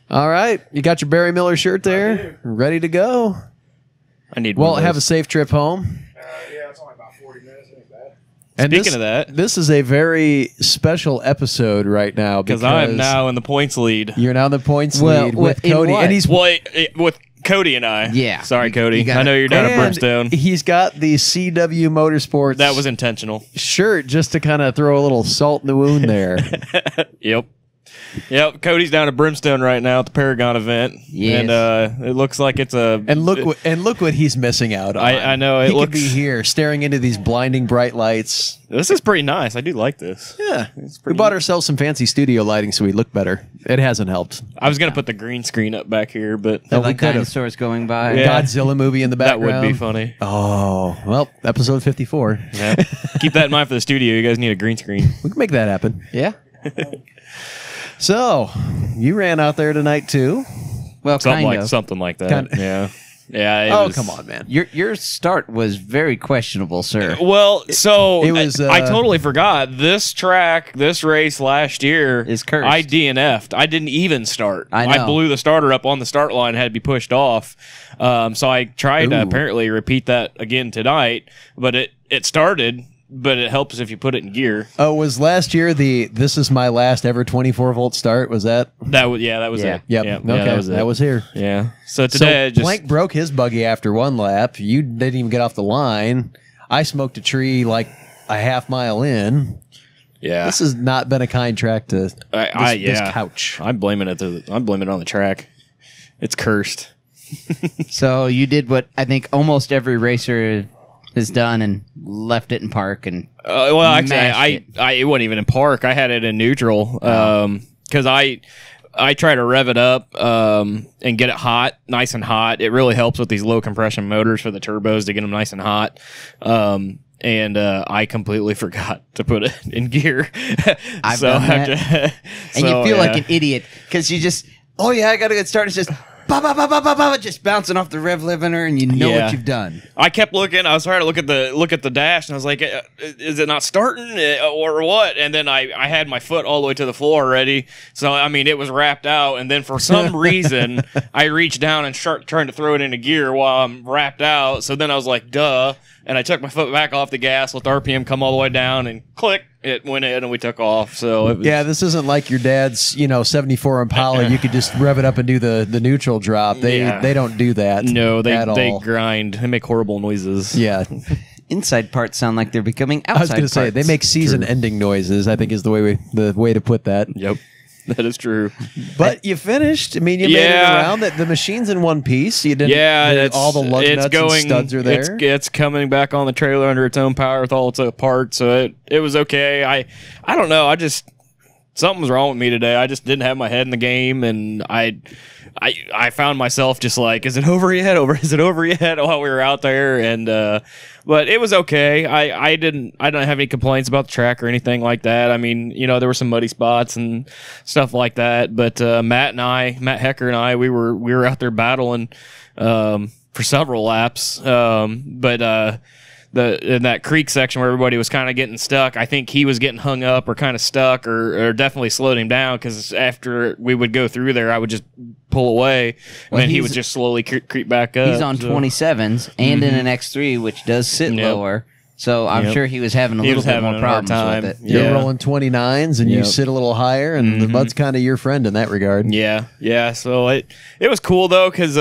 All right. You got your Barry Miller shirt there? Ready to go? I need Well, one of have a those. safe trip home. Yeah, it's only about 40 minutes. Ain't bad. And Speaking of that, this is a very special episode right now because I am now in the points lead. You're now in the points Well, lead with in Cody, what? and he's With Cody and I. Yeah. Sorry, Cody. You got I know it. you're down at and Brimstone. he's got the CW Motorsports That was intentional. shirt just to kind of throw a little salt in the wound there. Yep. Cody's down at Brimstone right now at the Paragon event. Yes. And it looks like it's a. And look what he's missing out on. I know, it he could looks- be here staring into these blinding bright lights. This is pretty nice. I do like this. Yeah, we pretty bought neat. ourselves some fancy studio lighting so we look better. It hasn't helped. I was gonna put the green screen up back here, but Oh, we Like could've. dinosaurs going by. Yeah. Godzilla movie in the that background. would be funny. Oh well, episode 54. Yeah. Keep that in mind for the studio. You guys need a green screen. We can make that happen. Yeah. So, you ran out there tonight too. Well, Something like that. Kinda. Yeah. Yeah. it Oh, was- come on, man. Your start was very questionable, sir. Well, so It was, I totally forgot this race last year Is cursed. I DNF'd. I didn't even start. I know. blew the starter up on the start line, had to be pushed off. So I tried to Ooh. apparently repeat that again tonight, but it started. But it helps if you put it in gear. Oh, was last year this is my last ever 24-volt start? Was that? That was it. Yep. Yeah, Okay. that was it. here. Yeah. So today, So Blank broke his buggy after one lap. You didn't even get off the line. I smoked a tree like a half mile in. yeah. This has not been a kind track to this yeah. couch. I'm blaming it on the track. It's cursed. So you did what I think almost every racer has done and left it in park and well, actually, mashed it wasn't even in park. I had it in neutral because I try to rev it up and get it hot, nice and hot. It really helps with these low compression motors for the turbos to get them nice and hot. And I completely forgot to put it in gear. I've done that. And you feel like an idiot because you just, I got to get started. It's just, just bouncing off the rev limiter, and you know what you've done. I kept looking. I was trying to look at the dash, and I was like, "Is it not starting or what?" And then I had my foot all the way to the floor already. So I mean, it was wrapped out. And then for some reason, I reached down and trying to throw it into gear while I'm wrapped out. So then I was like, "Duh." And I took my foot back off the gas, let the RPM come all the way down, and click, it went in, and we took off. So it was, this isn't like your dad's, 74 Impala. You could just rev it up and do the neutral drop. They don't do that. No, they grind. They make horrible noises. Yeah. Inside parts sound like they're becoming outside I was going to say parts. they make season-ending noises. I think is the way to put that. Yep. That is true. But you finished. I mean, you made it around. The machine's in one piece. You didn't. All the lug nuts and studs are there. It's coming back on the trailer under its own power with all its parts. So it was okay. I don't know. Something was wrong with me today. I just didn't have my head in the game, and I found myself just like, is it over yet? Is it over yet? While we were out there, and but it was okay. I didn't have any complaints about the track or anything like that. I mean, there were some muddy spots and stuff like that. But Matt Hecker and I, we were out there battling for several laps. But in that creek section where everybody was kind of getting stuck, I think he was getting hung up or kind of stuck or definitely slowed him down because after we would go through there, I would just pull away and then he would just slowly creep back up. He's on 27s and in an X3, which does sit lower. So I'm sure he was having a little bit more problems with it. You're rolling 29s and you sit a little higher, and the mud's kind of your friend in that regard. Yeah. So it was cool though because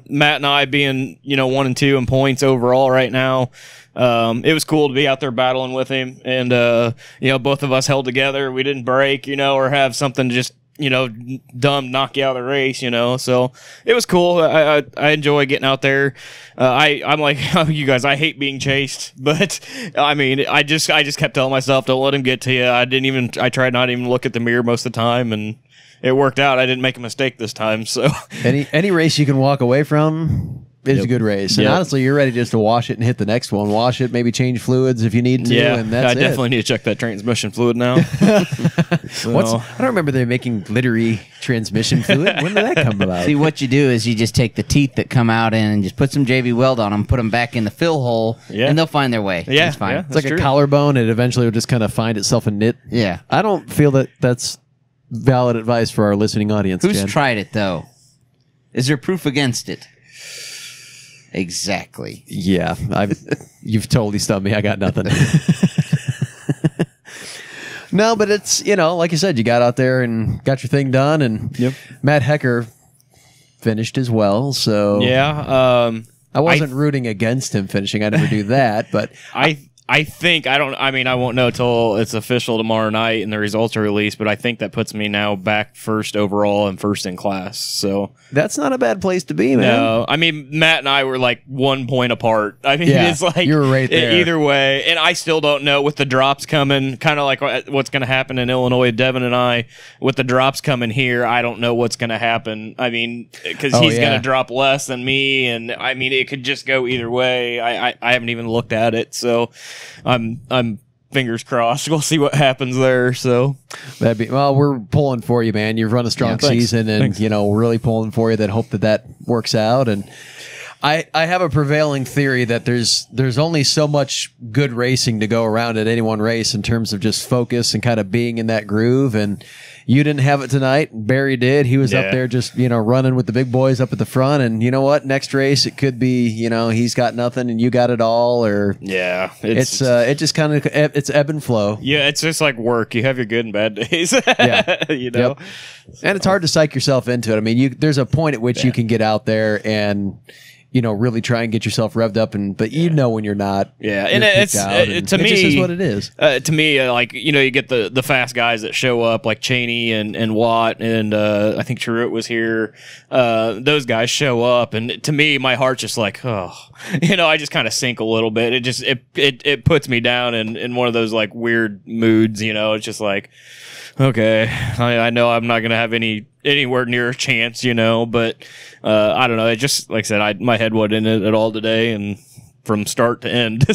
Matt and I being 1 and 2 in points overall right now. It was cool to be out there battling with him, and both of us held together. We didn't break, or have something just dumb knock you out of the race, So it was cool. I enjoy getting out there. I'm like you guys. I hate being chased, but I mean, I just kept telling myself, don't let him get to you. I tried not even to look at the mirror most of the time, and it worked out. I didn't make a mistake this time. So any race you can walk away from is a good race. And honestly, you're ready just to wash it and hit the next one. Wash it, maybe change fluids if you need to, and that's I definitely need to check that transmission fluid now. I don't remember they making glittery transmission fluid. When did that come about? See, what you do is you just take the teeth that come out and just put some JB Weld on them, put them back in the fill hole, and they'll find their way. Yeah, it's fine. It's like a collarbone. It eventually will just kind of find itself a knit. Yeah. I don't feel that that's valid advice for our listening audience. Who's Jen? tried it, though? Is there proof against it? Exactly. Yeah, you've totally stumped me. I got nothing. No, but it's, like you said, you got out there and got your thing done, and Matt Hecker finished as well. So I wasn't rooting against him finishing. I never do that, but I think I won't know till it's official tomorrow night and the results are released, but I think that puts me now back first overall and first in class. So that's not a bad place to be, man. No, I mean, Matt and I were like 1 point apart. I mean, it's like you were right there. Either way, and I still don't know with the drops coming, kind of like what's going to happen in Illinois. Devin and I, with the drops coming here, I don't know what's going to happen. I mean, because he's going to drop less than me, and I mean, it could just go either way. I haven't even looked at it, so I'm fingers crossed. We'll see what happens there. So we're pulling for you, man. You've run a strong season, and we're really pulling for you. That hope that works out. And I have a prevailing theory that there's only so much good racing to go around at any one race in terms of just focus and kind of being in that groove. And you didn't have it tonight. Barry did. He was up there just, running with the big boys up at the front. And you know what? Next race, it could be, he's got nothing and you got it all. Or it's it just kind of, it's ebb and flow. Yeah, it's just like work. You have your good and bad days. Yep. And it's hard to psych yourself into it. I mean, there's a point at which you can get out there and really try and get yourself revved up, but when you're not. Yeah, and it's to me, it just is what it is. To me, like you get the fast guys that show up, like Cheney and Watt, and I think Chirrut was here. Those guys show up, and to me, my heart's just like, I just kind of sink a little bit. It just it puts me down in one of those like weird moods. It's just like, okay, I know I'm not gonna have anywhere near a chance, but I don't know. It just, like I said, my head wasn't in it at all today, and from start to end.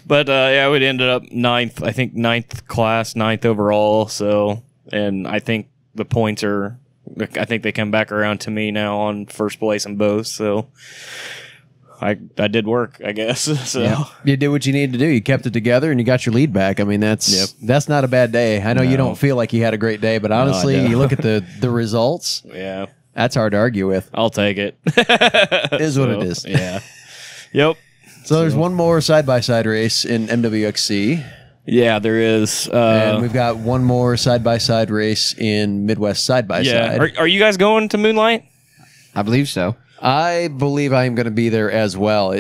But we ended up ninth class, ninth overall. So, and I think the points I think they come back around to me now on first place in both. So. I did work, I guess. So you did what you needed to do. You kept it together, and you got your lead back. I mean, that's not a bad day. I know you don't feel like you had a great day, but honestly, you look at the results. Yeah, that's hard to argue with. I'll take it. It is what it is. Yeah. Yep. So there's one more side-by-side race in MWXC. Yeah, there is. And we've got one more side-by-side race in Midwest side-by-side. Yeah. Are you guys going to Moonlight? I believe so. I believe I am going to be there as well.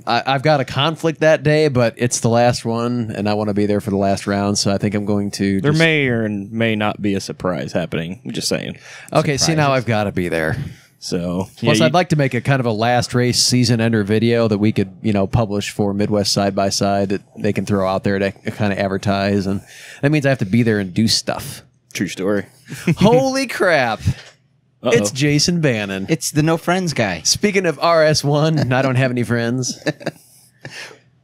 I've got a conflict that day, but it's the last one, and I want to be there for the last round, so I think I'm going to... There may or may not be a surprise happening. I'm just saying. Okay, see, now I've got to be there. So, plus, I'd like to make a kind of a last race season ender video that we could, publish for Midwest Side-by-Side that they can throw out there to kind of advertise, and that means I have to be there and do stuff. True story. Holy crap. It's Jason Bannon. It's the no friends guy. Speaking of RS1, I don't have any friends.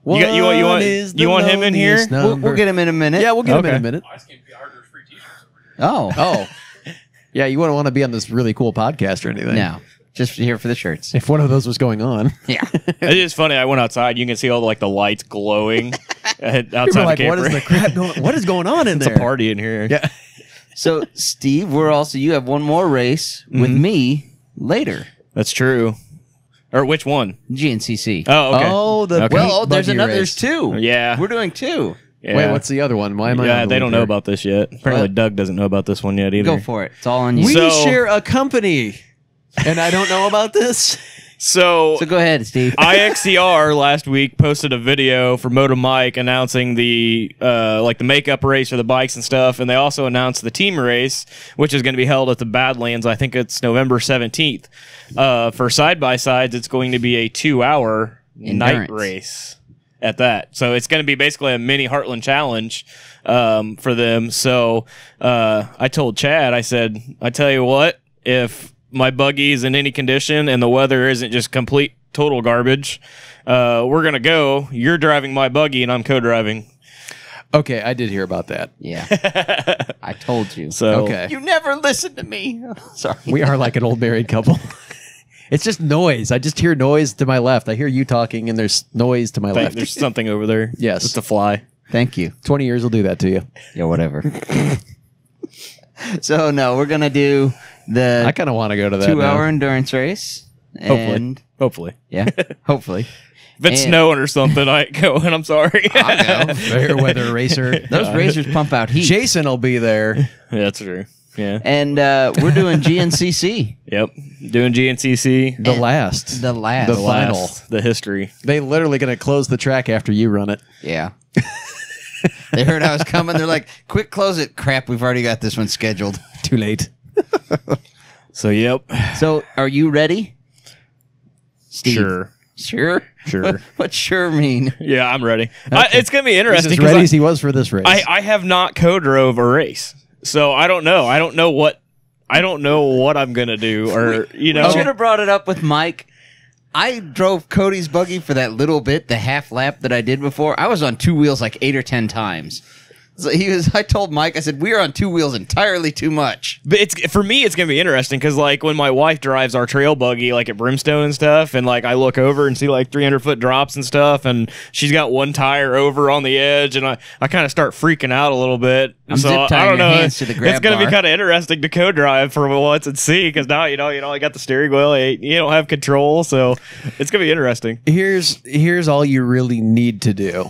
You want him in here? We'll get him in a minute. Yeah, we'll get him in a minute. Oh. Yeah, you wouldn't want to be on this really cool podcast or anything. No, just here for the shirts. If one of those was going on. Yeah. It is funny. I went outside. You can see all the lights glowing outside the camper. What is the crap going? What is going on in there? It's a party in here. Yeah. So, Steve, you have one more race with me later. That's true. Or which one? GNCC. Oh, okay. Oh, there's another. There's two. Yeah. We're doing two. Yeah. Wait, what's the other one? Why am I? Yeah, they don't know about this yet. Apparently, Doug doesn't know about this one yet either. Go for it. It's all on you. We share a company, and I don't know about this. So go ahead, Steve. IXCR last week posted a video for Moto Mike announcing the the makeup race for the bikes and stuff, and they also announced the team race, which is going to be held at the Badlands. I think it's November 17th. For side-by-sides, it's going to be a 2-hour night race at that. So it's going to be basically a mini Heartland Challenge for them. So I told Chad, I said, I tell you what, if my buggy is in any condition and the weather isn't just complete total garbage, we're gonna go. You're driving my buggy and I'm co-driving. Okay, I did hear about that. Yeah. I told you. So okay. You never listened to me. Sorry. We are like an old married couple. It's just noise. I just hear noise to my left. I hear you talking and there's noise to my left. There's something over there. Yes. It's a fly. Thank you. 20 years will do that to you. Yeah, whatever. So no, we're gonna do I kind of want to go to that 2-hour endurance race. Hopefully. Yeah, hopefully. If it's snowing or something, I ain't going. I'm sorry. I'll go. Fair weather racer. Those racers pump out heat. Jason will be there. Yeah, that's true. Yeah. And we're doing GNCC. Yep. Doing GNCC. The last. The final. The history. They literally going to close the track after you run it. Yeah. They heard I was coming. They're like, quick, close it. Crap, we've already got this one scheduled. Too late. So, yep. So, are you ready? Steve? Sure. Sure? Sure. What's sure mean? Yeah, I'm ready. It's going to be He's interesting. as ready as he was for this race. I have not co-drove a race. So I don't know. I don't know what I'm going to do. Or, you know. We should have brought it up with Mike. I drove Cody's buggy for that little bit, the half lap that I did before. I was on two wheels like 8 or 10 times. So I told Mike, I said, we are on two wheels entirely too much. But for me, it's going to be interesting because, like, when my wife drives our trail buggy, like, at Brimstone and stuff, and, like, I look over and see, like, 300-foot drops and stuff, and she's got one tire over on the edge, and I kind of start freaking out a little bit. I'm so zip-tying I don't your know. hands to the grab It's going to be bar. kind of interesting to co-drive for once and see because now, you know, I got the steering wheel. You don't have control, so it's going to be interesting. Here's all you really need to do.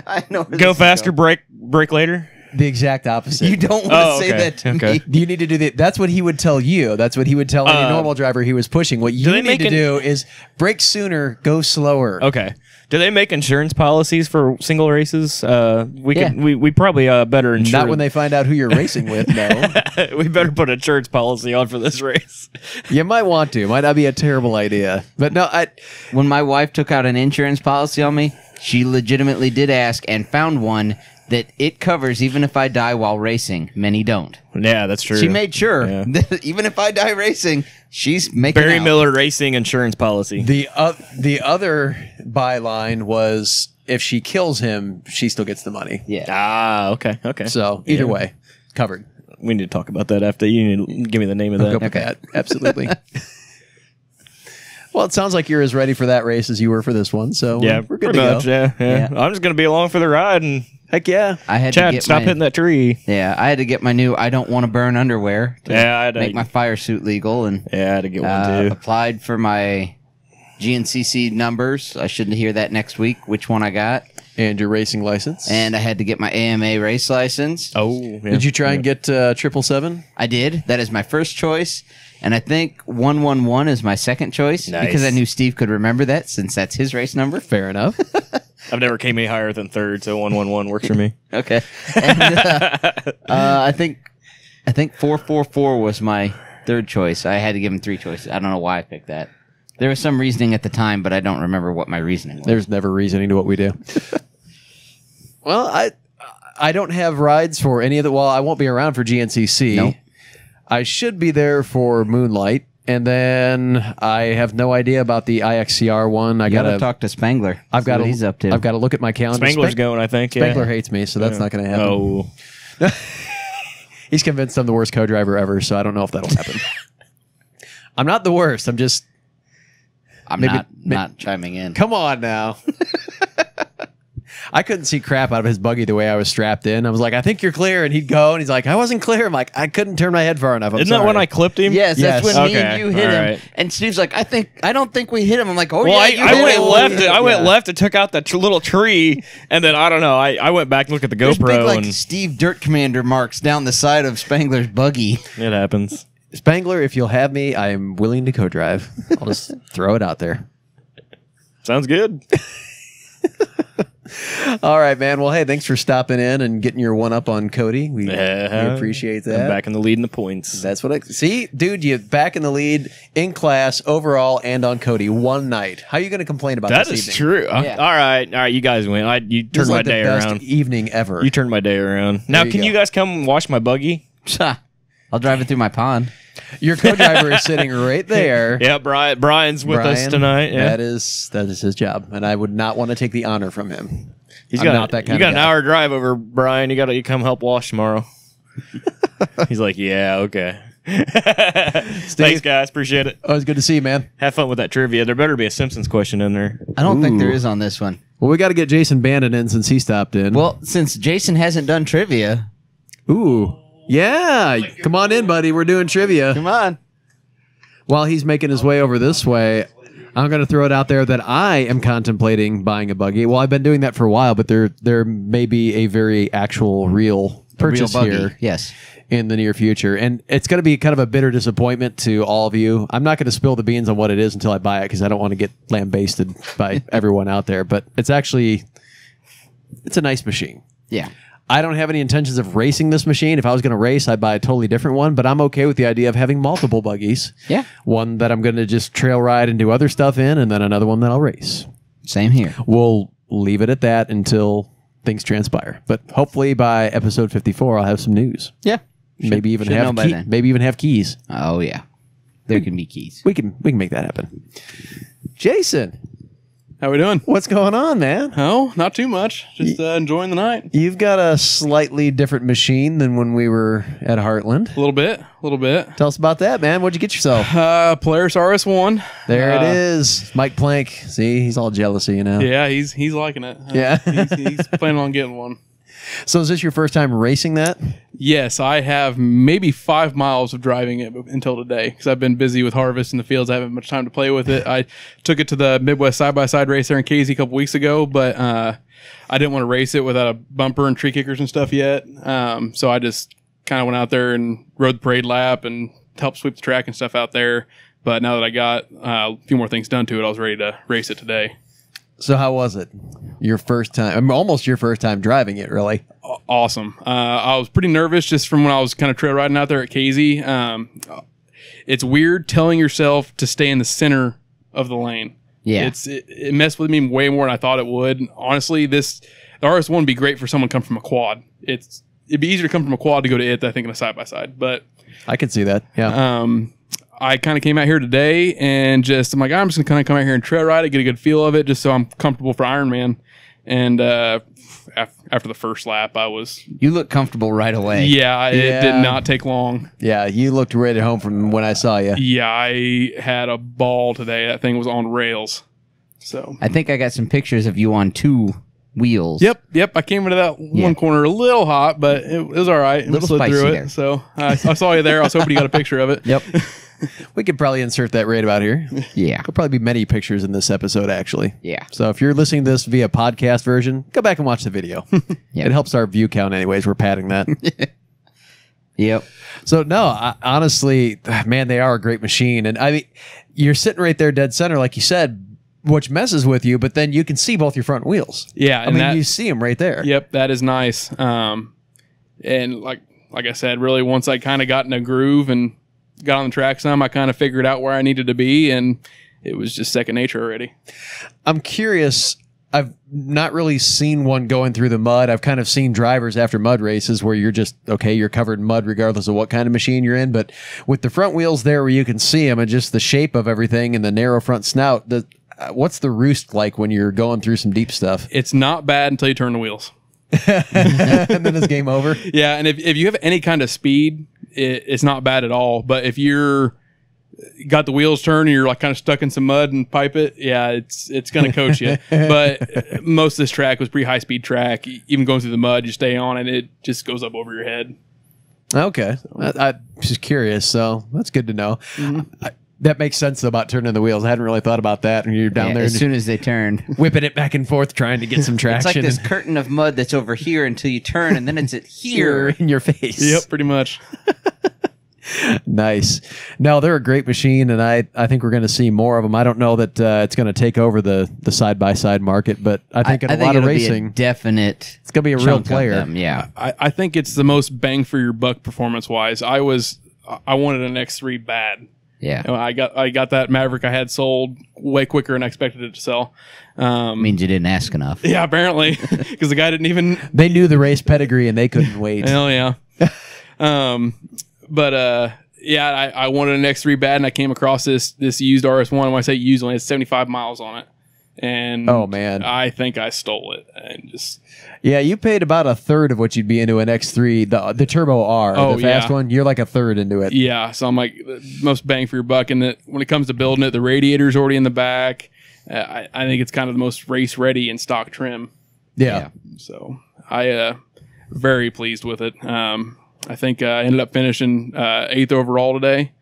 I know. Go faster, brake later. the exact opposite. You don't want to say that to me. You need to do that. That's what he would tell you. That's what he would tell any normal driver he was pushing. What you need to do is brake sooner, go slower. Okay. Do they make insurance policies for single races? We probably better insure. Not when they find out who you're racing with, no. We better put an insurance policy on for this race. You might want to. Might not be a terrible idea. But no, When my wife took out an insurance policy on me, she legitimately did ask and found one that it covers even if I die while racing. Many don't. Yeah, that's true. She made sure that even if I die racing, she's making Barry out. Miller Racing insurance policy. the other byline was if she kills him, she still gets the money. Yeah. Ah, okay. So either way, covered. We need to talk about that after. You need to give me the name of that. Go with that. Absolutely. Well, it sounds like you're as ready for that race as you were for this one. So Yeah, we're good pretty to much, go. Yeah. I'm just gonna be along for the ride, and Heck yeah. I had Chad, to get stop hitting that tree. Yeah, I had to get my new I don't want to burn underwear to Yeah, I had to make my fire suit legal, and I had to get one too. applied for my GNCC numbers. I should hear that next week, which one I got. And your racing license. And I had to get my AMA race license. Oh, yeah. Did you try and get 777? I did. That is my first choice. And I think 111 is my second choice Nice. because I knew Steve could remember that since that's his race number. Fair enough. I've never came any higher than third, so 111 works for me. Okay. And, I think 444 was my third choice. I had to give him three choices. I don't know why I picked that. There was some reasoning at the time, but I don't remember what my reasoning was. There's never reasoning to what we do. Well, I don't have rides for any of the. Well, I won't be around for GNCC. Nope. I should be there for Moonlight, and then I have no idea about the IXCR one. I You gotta talk to Spangler. I've got to. he's up to. I've got to look at my calendar. Spangler's going, I think. Yeah. Spangler hates me, so that's not going to happen. Oh, He's convinced I'm the worst co-driver ever, so I don't know if that'll happen. I'm not the worst. I'm just. I'm maybe- not chiming in. Come on now. I couldn't see crap out of his buggy the way I was strapped in. I was like, I think you're clear. And he'd go, and he's like, I wasn't clear. I'm like, I couldn't turn my head far enough. isn't that when I clipped him? Yes, that's Yes. when me Okay, and you hit all him. right. And Steve's like, I don't think we hit him. I'm like, oh Well, yeah, I went left. I went Yeah. left and took out that little tree, and then I don't know. I went back and looked at the There's GoPro, big, like, and Steve Dirt Commander marks down the side of Spangler's buggy. it happens. Spangler, if you'll have me, I am willing to co-drive. I'll just throw it out there. Sounds good. All right, man. Well, hey, thanks for stopping in and getting your one up on Cody. We appreciate that. I'm back in the lead in the points. That's what I see, dude. You back in the lead in class overall and on Cody one night. How are you going to complain about That this is evening? true. Yeah. All right. You guys win. You This turned is my like the day best around. evening ever. You turned my day around. Now, you can go. you guys come wash my buggy? I'll drive it through my pond. Your co-driver is sitting right there. Yeah, Brian's with us Brian, tonight. Yeah. that is his job, and I would not want to take the honor from him. He's I'm got not that kind you got of an guy. hour drive over, Brian. You come help wash tomorrow. He's like, yeah, okay. Thanks, guys. Appreciate it. Oh, it's good to see you, man. Have fun with that trivia. There better be a Simpsons question in there. I don't think there Ooh. is on this one. Well, we got to get Jason Bannon in since he stopped in. Well, since Jason hasn't done trivia, ooh, yeah, come on in, buddy. We're doing trivia. come on. While he's making his way over this way, I'm going to throw it out there that I am contemplating buying a buggy. Well, I've been doing that for a while, but there may be a very actual, real purchase Real buggy. here Yes. in the near future. And it's going to be kind of a bitter disappointment to all of you. I'm not going to spill the beans on what it is until I buy it because I don't want to get lambasted by everyone out there. But it's a nice machine. Yeah. I don't have any intentions of racing this machine. If I was going to race, I'd buy a totally different one, but I'm okay with the idea of having multiple buggies. Yeah. One that I'm going to just trail ride and do other stuff in, and then another one that I'll race. Same here. We'll leave it at that until things transpire. But hopefully by episode 54, I'll have some news. Yeah. Maybe even should know have by then. maybe even have keys. Oh yeah. There can be keys. We can make that happen. Jason, How we doing? what's going on, man? Oh, not too much. Just enjoying the night. You've got a slightly different machine than when we were at Heartland. A little bit. Tell us about that, man. What'd you get yourself? Polaris RS1. There it is. Mike Plank. See, he's all jealousy, you know. Yeah, he's liking it. Yeah. he's planning on getting one. So is this your first time racing that? Yes, I have maybe 5 miles of driving it until today because I've been busy with harvest in the fields. I haven't much time to play with it. I took it to the Midwest side-by-side race there in Casey a couple weeks ago, but I didn't want to race it without a bumper and tree kickers and stuff yet. So I just kind of went out there and rode the parade lap and helped sweep the track and stuff out there. But now that I got a few more things done to it, I was ready to race it today. So how was it? Your first time, I mean, almost your first time driving it, really? Awesome. I was pretty nervous just from when I was kind of trail riding out there at Casey. It's weird telling yourself to stay in the center of the lane. Yeah. It messed with me way more than I thought it would. Honestly, the RS1 would be great for someone come from a quad. It'd be easier to come from a quad to go to it than I think in a side-by-side. But I can see that, yeah. I kind of came out here today and I'm just going to kind of come out here and trail ride it, get a good feel of it, just so I'm comfortable for Ironman. And after the first lap, You look comfortable right away. it did not take long. Yeah, you looked right at home from when I saw you. Yeah, I had a ball today. That thing was on rails. So I think I got some pictures of you on 2 wheels. Yep. I came into that one corner a little hot, but it was all right. Little slid spicy through there. it. So I saw you there. I was hoping you got a picture of it. Yep. We could probably insert that right about here. Yeah. There'll probably be many pictures in this episode, actually. Yeah. So if you're listening to this via podcast version, go back and watch the video. Yeah. It helps our view count anyways. We're padding that. Yep. So, no, honestly, man, they are a great machine. And, I mean, you're sitting right there dead center, like you said, which messes with you, but then you can see both your front wheels. Yeah. I mean, you see them right there. Yep, that is nice. And like I said, really, once I kind of got in a groove and got on the track some, I kind of figured out where I needed to be, and it was just second nature already. I'm curious. I've not really seen one going through the mud. I've kind of seen drivers after mud races where you're just, okay, you're covered in mud regardless of what kind of machine you're in. But with the front wheels there where you can see them and just the shape of everything and the narrow front snout, what's the roost like when you're going through some deep stuff? It's not bad until you turn the wheels. And then it's game over. Yeah, and if you have any kind of speed, it's not bad at all. But if you're got the wheels turned and you're like kind of stuck in some mud and pipe it, yeah, it's going to coach you. But most of this track was pretty high speed track. Even going through the mud, you stay on it just goes up over your head. Okay, I'm just curious, so that's good to know. That makes sense about turning the wheels. I hadn't really thought about that. And you're down there as soon as they turn, whipping it back and forth, trying to get some traction. It's like this curtain of mud that's over here until you turn, and then it's at here in your face. Yep, pretty much. Nice. No, they're a great machine, and I think we're going to see more of them. I don't know that it's going to take over the side-by-side market, but I think in a lot of racing, be a definite it's going to be a real player. Yeah, I think it's the most bang for your buck performance-wise. I wanted an X3 bad. Yeah, I got that Maverick I had sold way quicker than I expected it to sell. Means you didn't ask enough. Yeah, apparently, because the guy didn't even. They knew the race pedigree and they couldn't wait. Hell yeah. But yeah, I wanted an X3 bad, and I came across this used RS1. When I say used, only has 75 miles on it. And oh man, I think I stole it and just you paid about a third of what you'd be into an X3, the Turbo R, the fast one. You're like a third into it. Yeah, so I'm like the most bang for your buck. And when it comes to building it, the radiator's already in the back. I think it's kind of the most race ready and stock trim. Yeah. So I very pleased with it. I think I ended up finishing 8th overall today,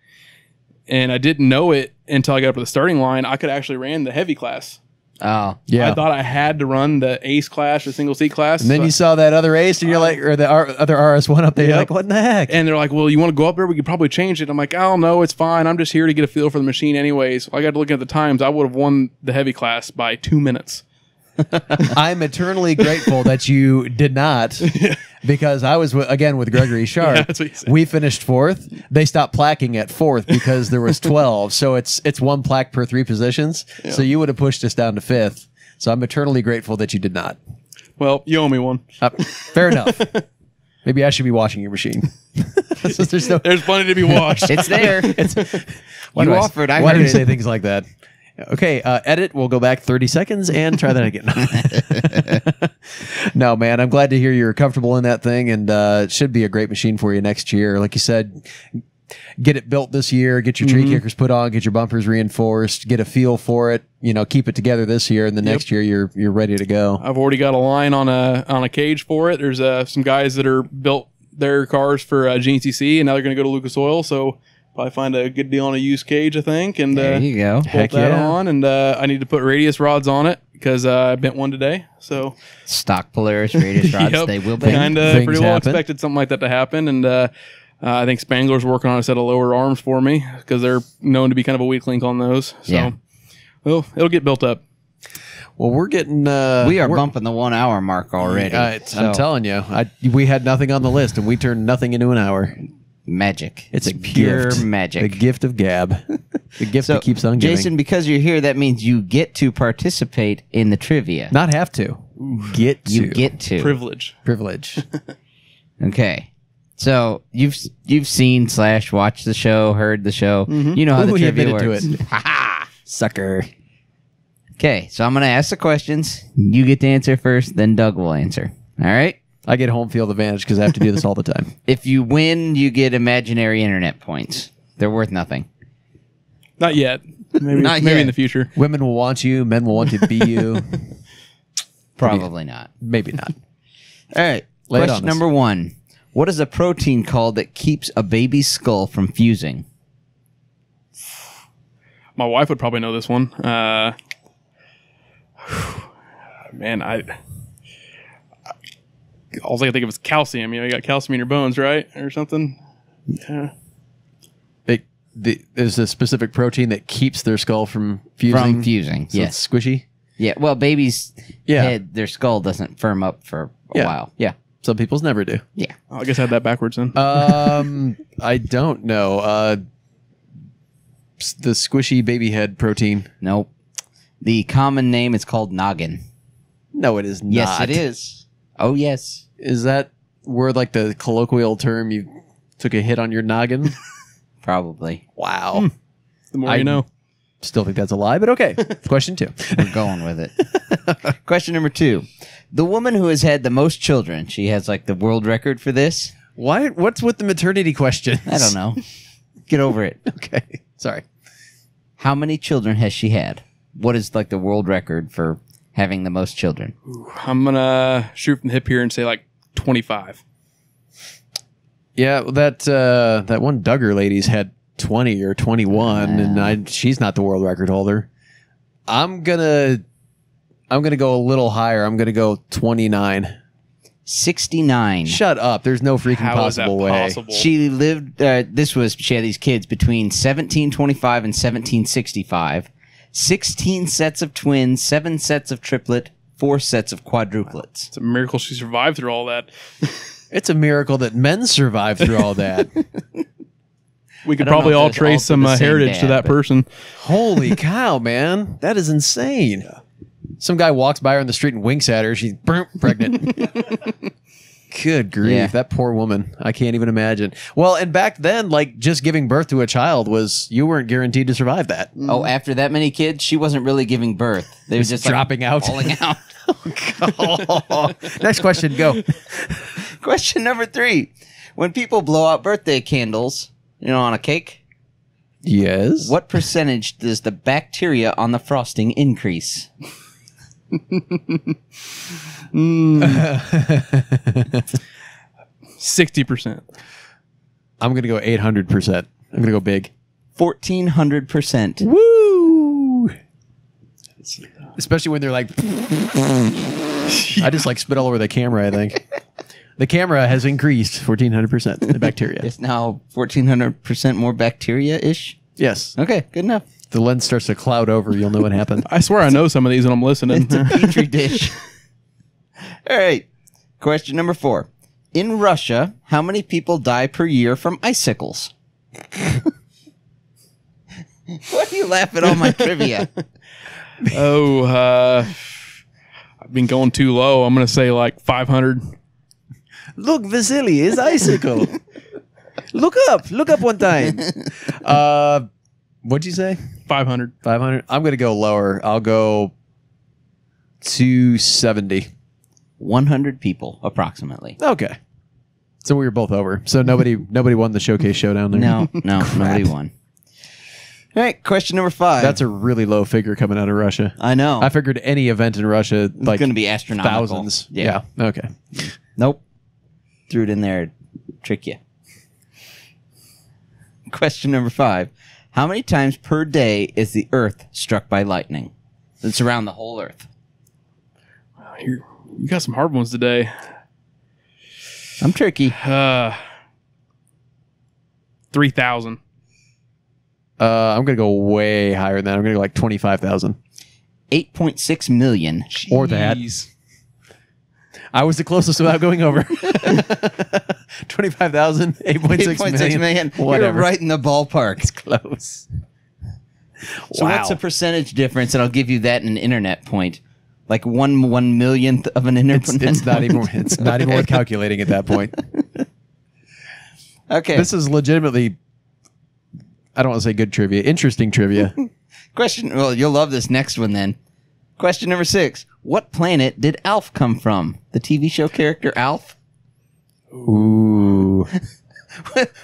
and I didn't know it until I got up to the starting line. I could actually ran the heavy class. Oh, yeah. I thought I had to run the ace class or single seat class. And then you saw that other ace, and you're like, or the other RS1 up there. You're like, what in the heck? And they're like, well, you want to go up there? We could probably change it. I'm like, oh, no, it's fine. I'm just here to get a feel for the machine anyways. I got to look at the times. I would have won the heavy class by 2 minutes. I'm eternally grateful that you did not, because I was again with Gregory Sharp. Yeah, that's what you said. We finished 4th. They stopped placking at 4th because there was 12. So it's 1 plaque per 3 positions. Yeah. So you would have pushed us down to 5th. So I'm eternally grateful that you did not. Well, you owe me one. Fair enough. Maybe I should be washing your machine. There's plenty to be washed. It's there. You offered. Why do you say things like that? Okay, edit. We'll go back 30 seconds and try that again. No, man, I'm glad to hear you're comfortable in that thing, and it should be a great machine for you next year. Like you said, get it built this year, get your tree kickers put on, get your bumpers reinforced, get a feel for it, keep it together this year, and the next year you're ready to go. I've already got a line on a cage for it. There's some guys that are built their cars for GNCC, and now they're going to go to Lucas Oil, so probably find a good deal on a used cage, I think. And There you go. bolt that on, and I need to put radius rods on it because I bent one today. So Stock Polaris radius rods, Yep. they will be. kind of Things pretty well happen. expected something like that to happen. And I think Spangler's working on a set of lower arms for me because they're known to be kind of a weak link on those. So, Yeah. well, it'll get built up. Well, we're getting We are bumping the 1 hour mark already. I'm So, telling you, we had nothing on the list, and we turned nothing into an hour. magic. It's a pure gift. magic. The gift of gab. The gift that keeps on giving. Jason, because you're here, that means you get to participate in the trivia. Not have to. Get to. You get to. Privilege. Privilege. Okay. So you've seen / watched the show, heard the show. You know how the Ooh, he trivia admitted works. to it. Ha-ha. Sucker. Okay, so I'm going to ask the questions. You get to answer first, then Doug will answer. All right? I get home field advantage because I have to do this all the time. If you win, you get imaginary internet points. They're worth nothing. Not yet. Maybe, Not maybe yet. in the future. Women will want you. Men will want to be you. Probably not. Maybe not. All right. Lay it on Question us. number 1. What is a protein called that keeps a baby's skull from fusing? My wife would probably know this one. Man, all I can think of is calcium. You got calcium in your bones, right, or something. Yeah. There's a specific protein that keeps their skull from fusing. From fusing, So yes. it's squishy. Yeah, well, baby's Yeah. head, their skull doesn't firm up for a Yeah. while. Yeah. Some people's never do. Yeah. Oh, I guess I had that backwards then. I don't know. The squishy baby head protein. Nope. The common name is called noggin. No, it is not. Yes, it is. Oh, yes. Is that where, like, the colloquial term, you took a hit on your noggin? Probably. Wow. The more you know. Still think that's a lie, but okay. Question 2. We're going with it. Question number 2. The woman who has had the most children, she has like the world record for this. Why? What's with the maternity questions? I don't know. Get over it. Okay. Sorry. How many children has she had? What is like the world record for having the most children? I'm gonna shoot from the hip here and say like 25. Yeah, well, that one Duggar lady's had 20 or 21, and she's not the world record holder. I'm gonna go a little higher. I'm gonna go 29. 69. Shut up! There's no freaking How is that possible way. possible? She lived, she had these kids between 1725 and 1765. 16 sets of twins, 7 sets of triplet, 4 sets of quadruplets. It's a miracle she survived through all that. It's a miracle that men survive through all that. We could I don't probably know if all it was trace all to some the same heritage dad, to that but- person. Holy cow, man! That is insane. Some guy walks by her on the street and winks at her. She's pregnant. Good grief, Yeah. that poor woman. I can't even imagine. Well, and back then, like, just giving birth to a child you weren't guaranteed to survive that. Oh, after that many kids, she wasn't really giving birth. They were just like, dropping out. falling out. Next question, go. Question number 3. When people blow out birthday candles, on a cake, Yes. what percentage does the bacteria on the frosting increase? 60%. I'm going to go 800%. I'm going to go big. 1,400%. Woo! Especially when they're like, I just like spit all over the camera, I think. The camera has increased 1,400%, the bacteria. It's now 1,400% more bacteria-ish. Yes. Okay, good enough. The lens starts to cloud over, you'll know what happened. I swear I know some of these when I'm listening. It's a petri dish. All right. Question number 4. In Russia, how many people die per year from icicles? Why are you laughing at all my trivia? I've been going too low. I'm going to say like 500. Look, Vasily is icicle. Look up one time. What'd you say? 500. 500? I'm going to go lower. I'll go 270. 100 people, approximately. Okay. So we were both over. So nobody won the showcase showdown there. No, nobody won. All right, question number 5. That's a really low figure coming out of Russia. I know. I figured any event in Russia, like, going to be astronomical. thousands. Yeah. Okay. Nope. Threw it in there to trick you. Question number 5. How many times per day is the Earth struck by lightning? It's around the whole Earth. You got some hard ones today. I'm tricky. 3,000. I'm going to go way higher than that. I'm going to go like 25,000. 8.6 million. Or that. Jeez. I was the closest without going over. 25,000, 8.6 million. Whatever. You're right in the ballpark. It's close. So what's the percentage difference? And I'll give you that in an internet point. Like 1/1,000,000th of an internet. It's not even worth calculating at that point. Okay. This is legitimately, I don't want to say good trivia, interesting trivia. Question. Well, you'll love this next one then. Question number 6. What planet did Alf come from? The TV show character Alf? Ooh.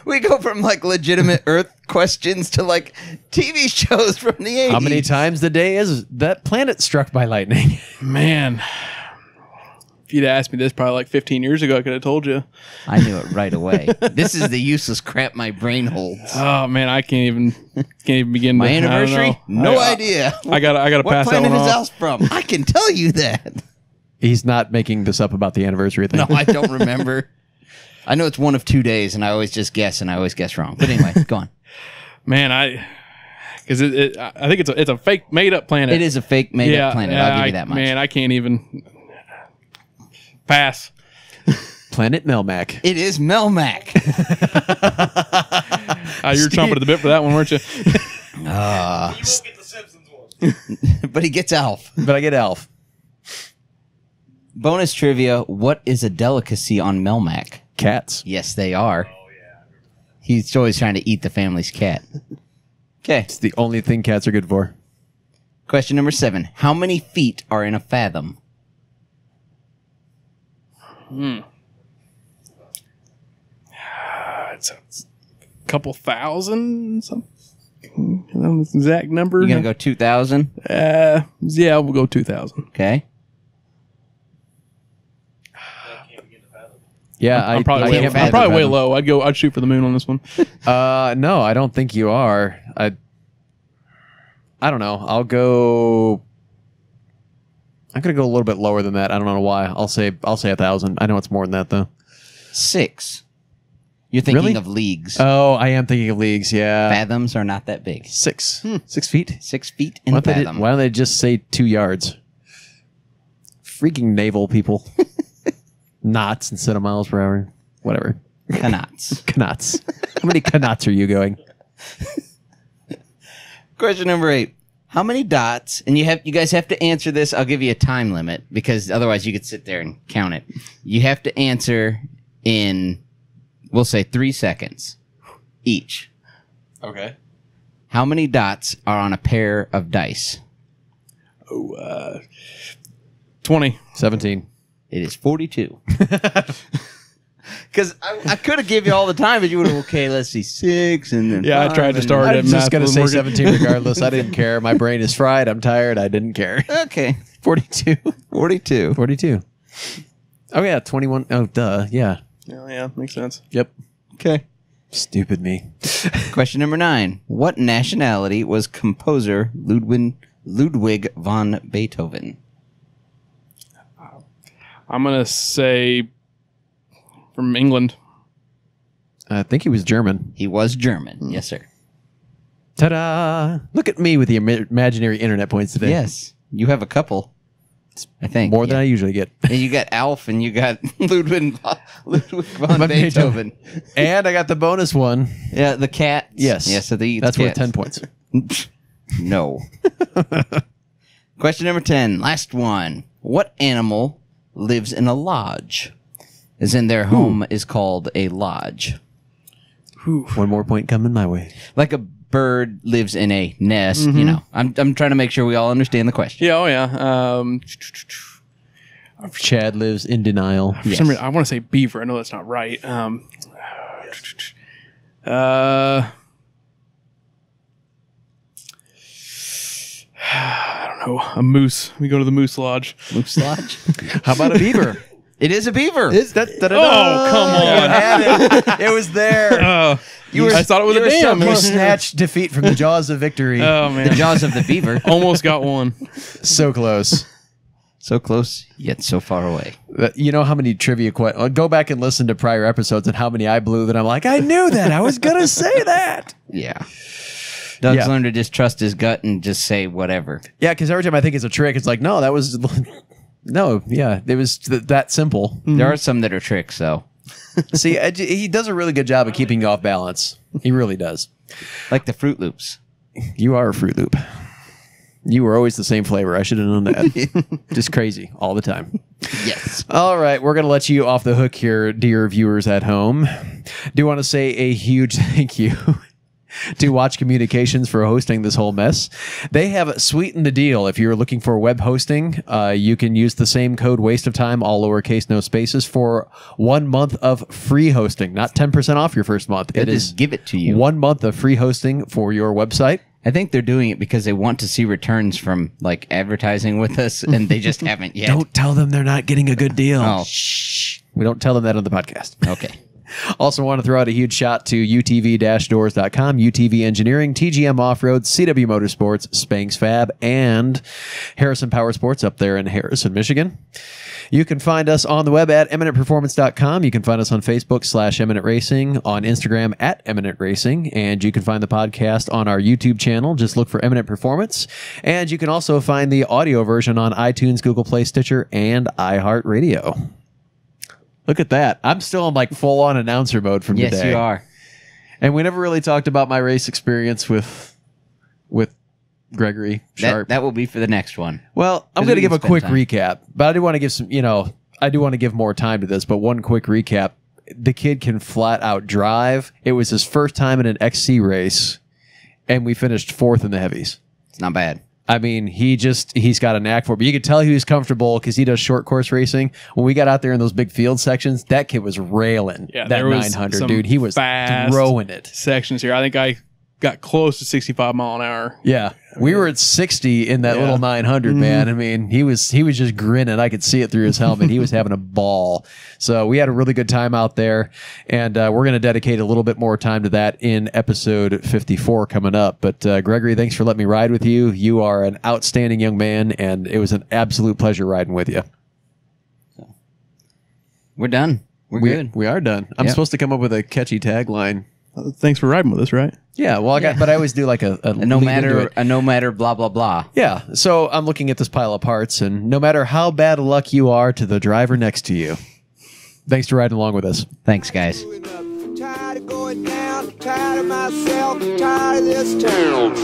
We go from like legitimate Earth questions to like TV shows from the 80s. How many times a day is that planet struck by lightning? Man. If you'd asked me this probably like 15 years ago, I could have told you. I knew it right away. This is the useless crap my brain holds. Oh man, I can't even begin. My to, anniversary? No idea. I gotta What pass that planet one is off. Alf from? I can tell you that. He's not making this up about the anniversary thing. No, I don't remember. I know it's one of 2 days, and I always just guess, and I always guess wrong. But anyway, go on. Man, because I think it's a fake made up planet. It is a fake made-up planet. I'll give you that much. Man, I can't even pass. Planet Melmac. It is Melmac. You're chomping at the bit for that one, weren't you? You won't get the Simpsons one. But he gets Alf. But I get Alf. Bonus trivia. What is a delicacy on Melmac? Cats. Yes, they are. He's always trying to eat the family's cat. Okay. It's the only thing cats are good for. Question number 7. How many feet are in a fathom? It's a couple thousand something. I don't know the exact number. You're going to go 2,000? Yeah, we'll go 2,000. Okay. Yeah, I'm probably way low. I'd shoot for the moon on this one. No, I don't think you are. I don't know. I'm gonna go a little bit lower than that. I don't know why. I'll say 1,000. I know it's more than that though. 6. You're thinking Really? of leagues. Oh, I am thinking of leagues. Yeah, Fathoms are not that big. 6 feet. 6 feet in a fathom. Why don't they just say 2 yards? Freaking naval people. Knots instead of miles per hour. Whatever. Knots. Knots. How many knots are you going? Question number 8. How many dots? And you guys have to answer this. I'll give you a time limit because otherwise you could sit there and count it. You have to answer in, we'll say 3 seconds each. Okay. How many dots are on a pair of dice? 20. 17. It is 42. Because I could have given you all the time, but you would have, okay, let's see, 6 and then Yeah, I 5 tried to and start I it. was just Math going to say wasn't working. 17 regardless. I didn't care. My brain is fried. I'm tired. I didn't care. Okay, 42. 42. 42. Oh, yeah. 21. Oh, duh. Yeah. Yeah, makes sense. Yep. Okay. Stupid me. Question number 9. What nationality was composer Ludwig von Beethoven? I'm gonna say from England. I think he was German. He was German. Yes, sir. Ta-da! Look at me with the imaginary internet points today. Yes. You have a couple, I think. More than I usually get. And you got Alf and you got Ludwig von Beethoven. And I got the bonus one. Yeah, the cat. Yes. Yes, so That's worth 10 points. No. Question number 10. Last one. What animal lives in a lodge? As in their home is called a lodge. One more point coming my way. Like a bird lives in a nest, you know. I'm trying to make sure we all understand the question. Yeah, oh yeah. Chad lives in denial. For some reason, I want to say beaver. I know that's not right. I don't know. A moose. We go to the Moose Lodge. Moose Lodge. How about a beaver? It is a beaver. Oh, come on. It was there. I thought it was a dam. You snatched defeat from the jaws of victory. Oh, man. The jaws of the beaver. Almost got one. So close. So close, yet so far away. You know how many trivia questions? Go back and listen to prior episodes and how many I blew that I'm like, I knew that. I was going to say that. Yeah. Doug's learned to just trust his gut and just say whatever. Yeah, because every time I think it's a trick, it's like, no, that was... No, yeah, it was that simple. There are some that are tricks, though. See, he does a really good job of keeping you off balance. He really does. Like the Fruit Loops. You are a Fruit Loop. You were always the same flavor. I should have known that. Just crazy all the time. Yes. All right, we're going to let you off the hook here, dear viewers at home. Do want to say a huge thank you to Watch Communications for hosting this whole mess. They have sweetened the deal. If you're looking for web hosting, you can use the same code Waste of Time, all lowercase, no spaces, for 1 month of free hosting. Not 10% off your first month. They'll just give it to you. 1 month of free hosting for your website. I think they're doing it because they want to see returns from like advertising with us, and they just haven't yet. Don't tell them they're not getting a good deal. Oh. Shh. We don't tell them that on the podcast. Okay. Also want to throw out a huge shout to utv-doors.com, UTV Engineering, TGM Off-Road, CW Motorsports, Spanx Fab, and Harrison Power Sports up there in Harrison, Michigan. You can find us on the web at eminentperformance.com. You can find us on Facebook /Eminent Racing, on Instagram at Eminent Racing, and you can find the podcast on our YouTube channel. Just look for Eminent Performance. And you can also find the audio version on iTunes, Google Play, Stitcher, and iHeartRadio. Look at that. I'm still in like full-on announcer mode from today. Yes, you are. And we never really talked about my race experience with Gregory Sharp. That will be for the next one. Well, I'm going to give a quick recap, but I do want to give some, I do want to give more time to this, but one quick recap. The kid can flat out drive. It was his first time in an XC race, and we finished fourth in the heavies. It's not bad. I mean, he's got a knack for it. But you could tell he was comfortable because he does short course racing. When we got out there in those big field sections, that kid was railing. Yeah, that there was 900, some dude. He was fast throwing it. Sections here. I think I got close to 65 mile an hour. Yeah. We were at 60 in that little 900, man. I mean, he was just grinning. I could see it through his helmet. He was having a ball. So we had a really good time out there, and we're going to dedicate a little bit more time to that in episode 54 coming up. But Gregory, thanks for letting me ride with you. You are an outstanding young man, and it was an absolute pleasure riding with you. We're done. We're good. We are done. I'm supposed to come up with a catchy tagline. Thanks for riding with us, right? Yeah, well, but I always do like a no matter blah blah blah. Yeah, so I'm looking at this pile of parts, and no matter how bad of luck you are to the driver next to you, thanks for riding along with us. Thanks, guys. Tired of going down, tired of myself, tired of this town.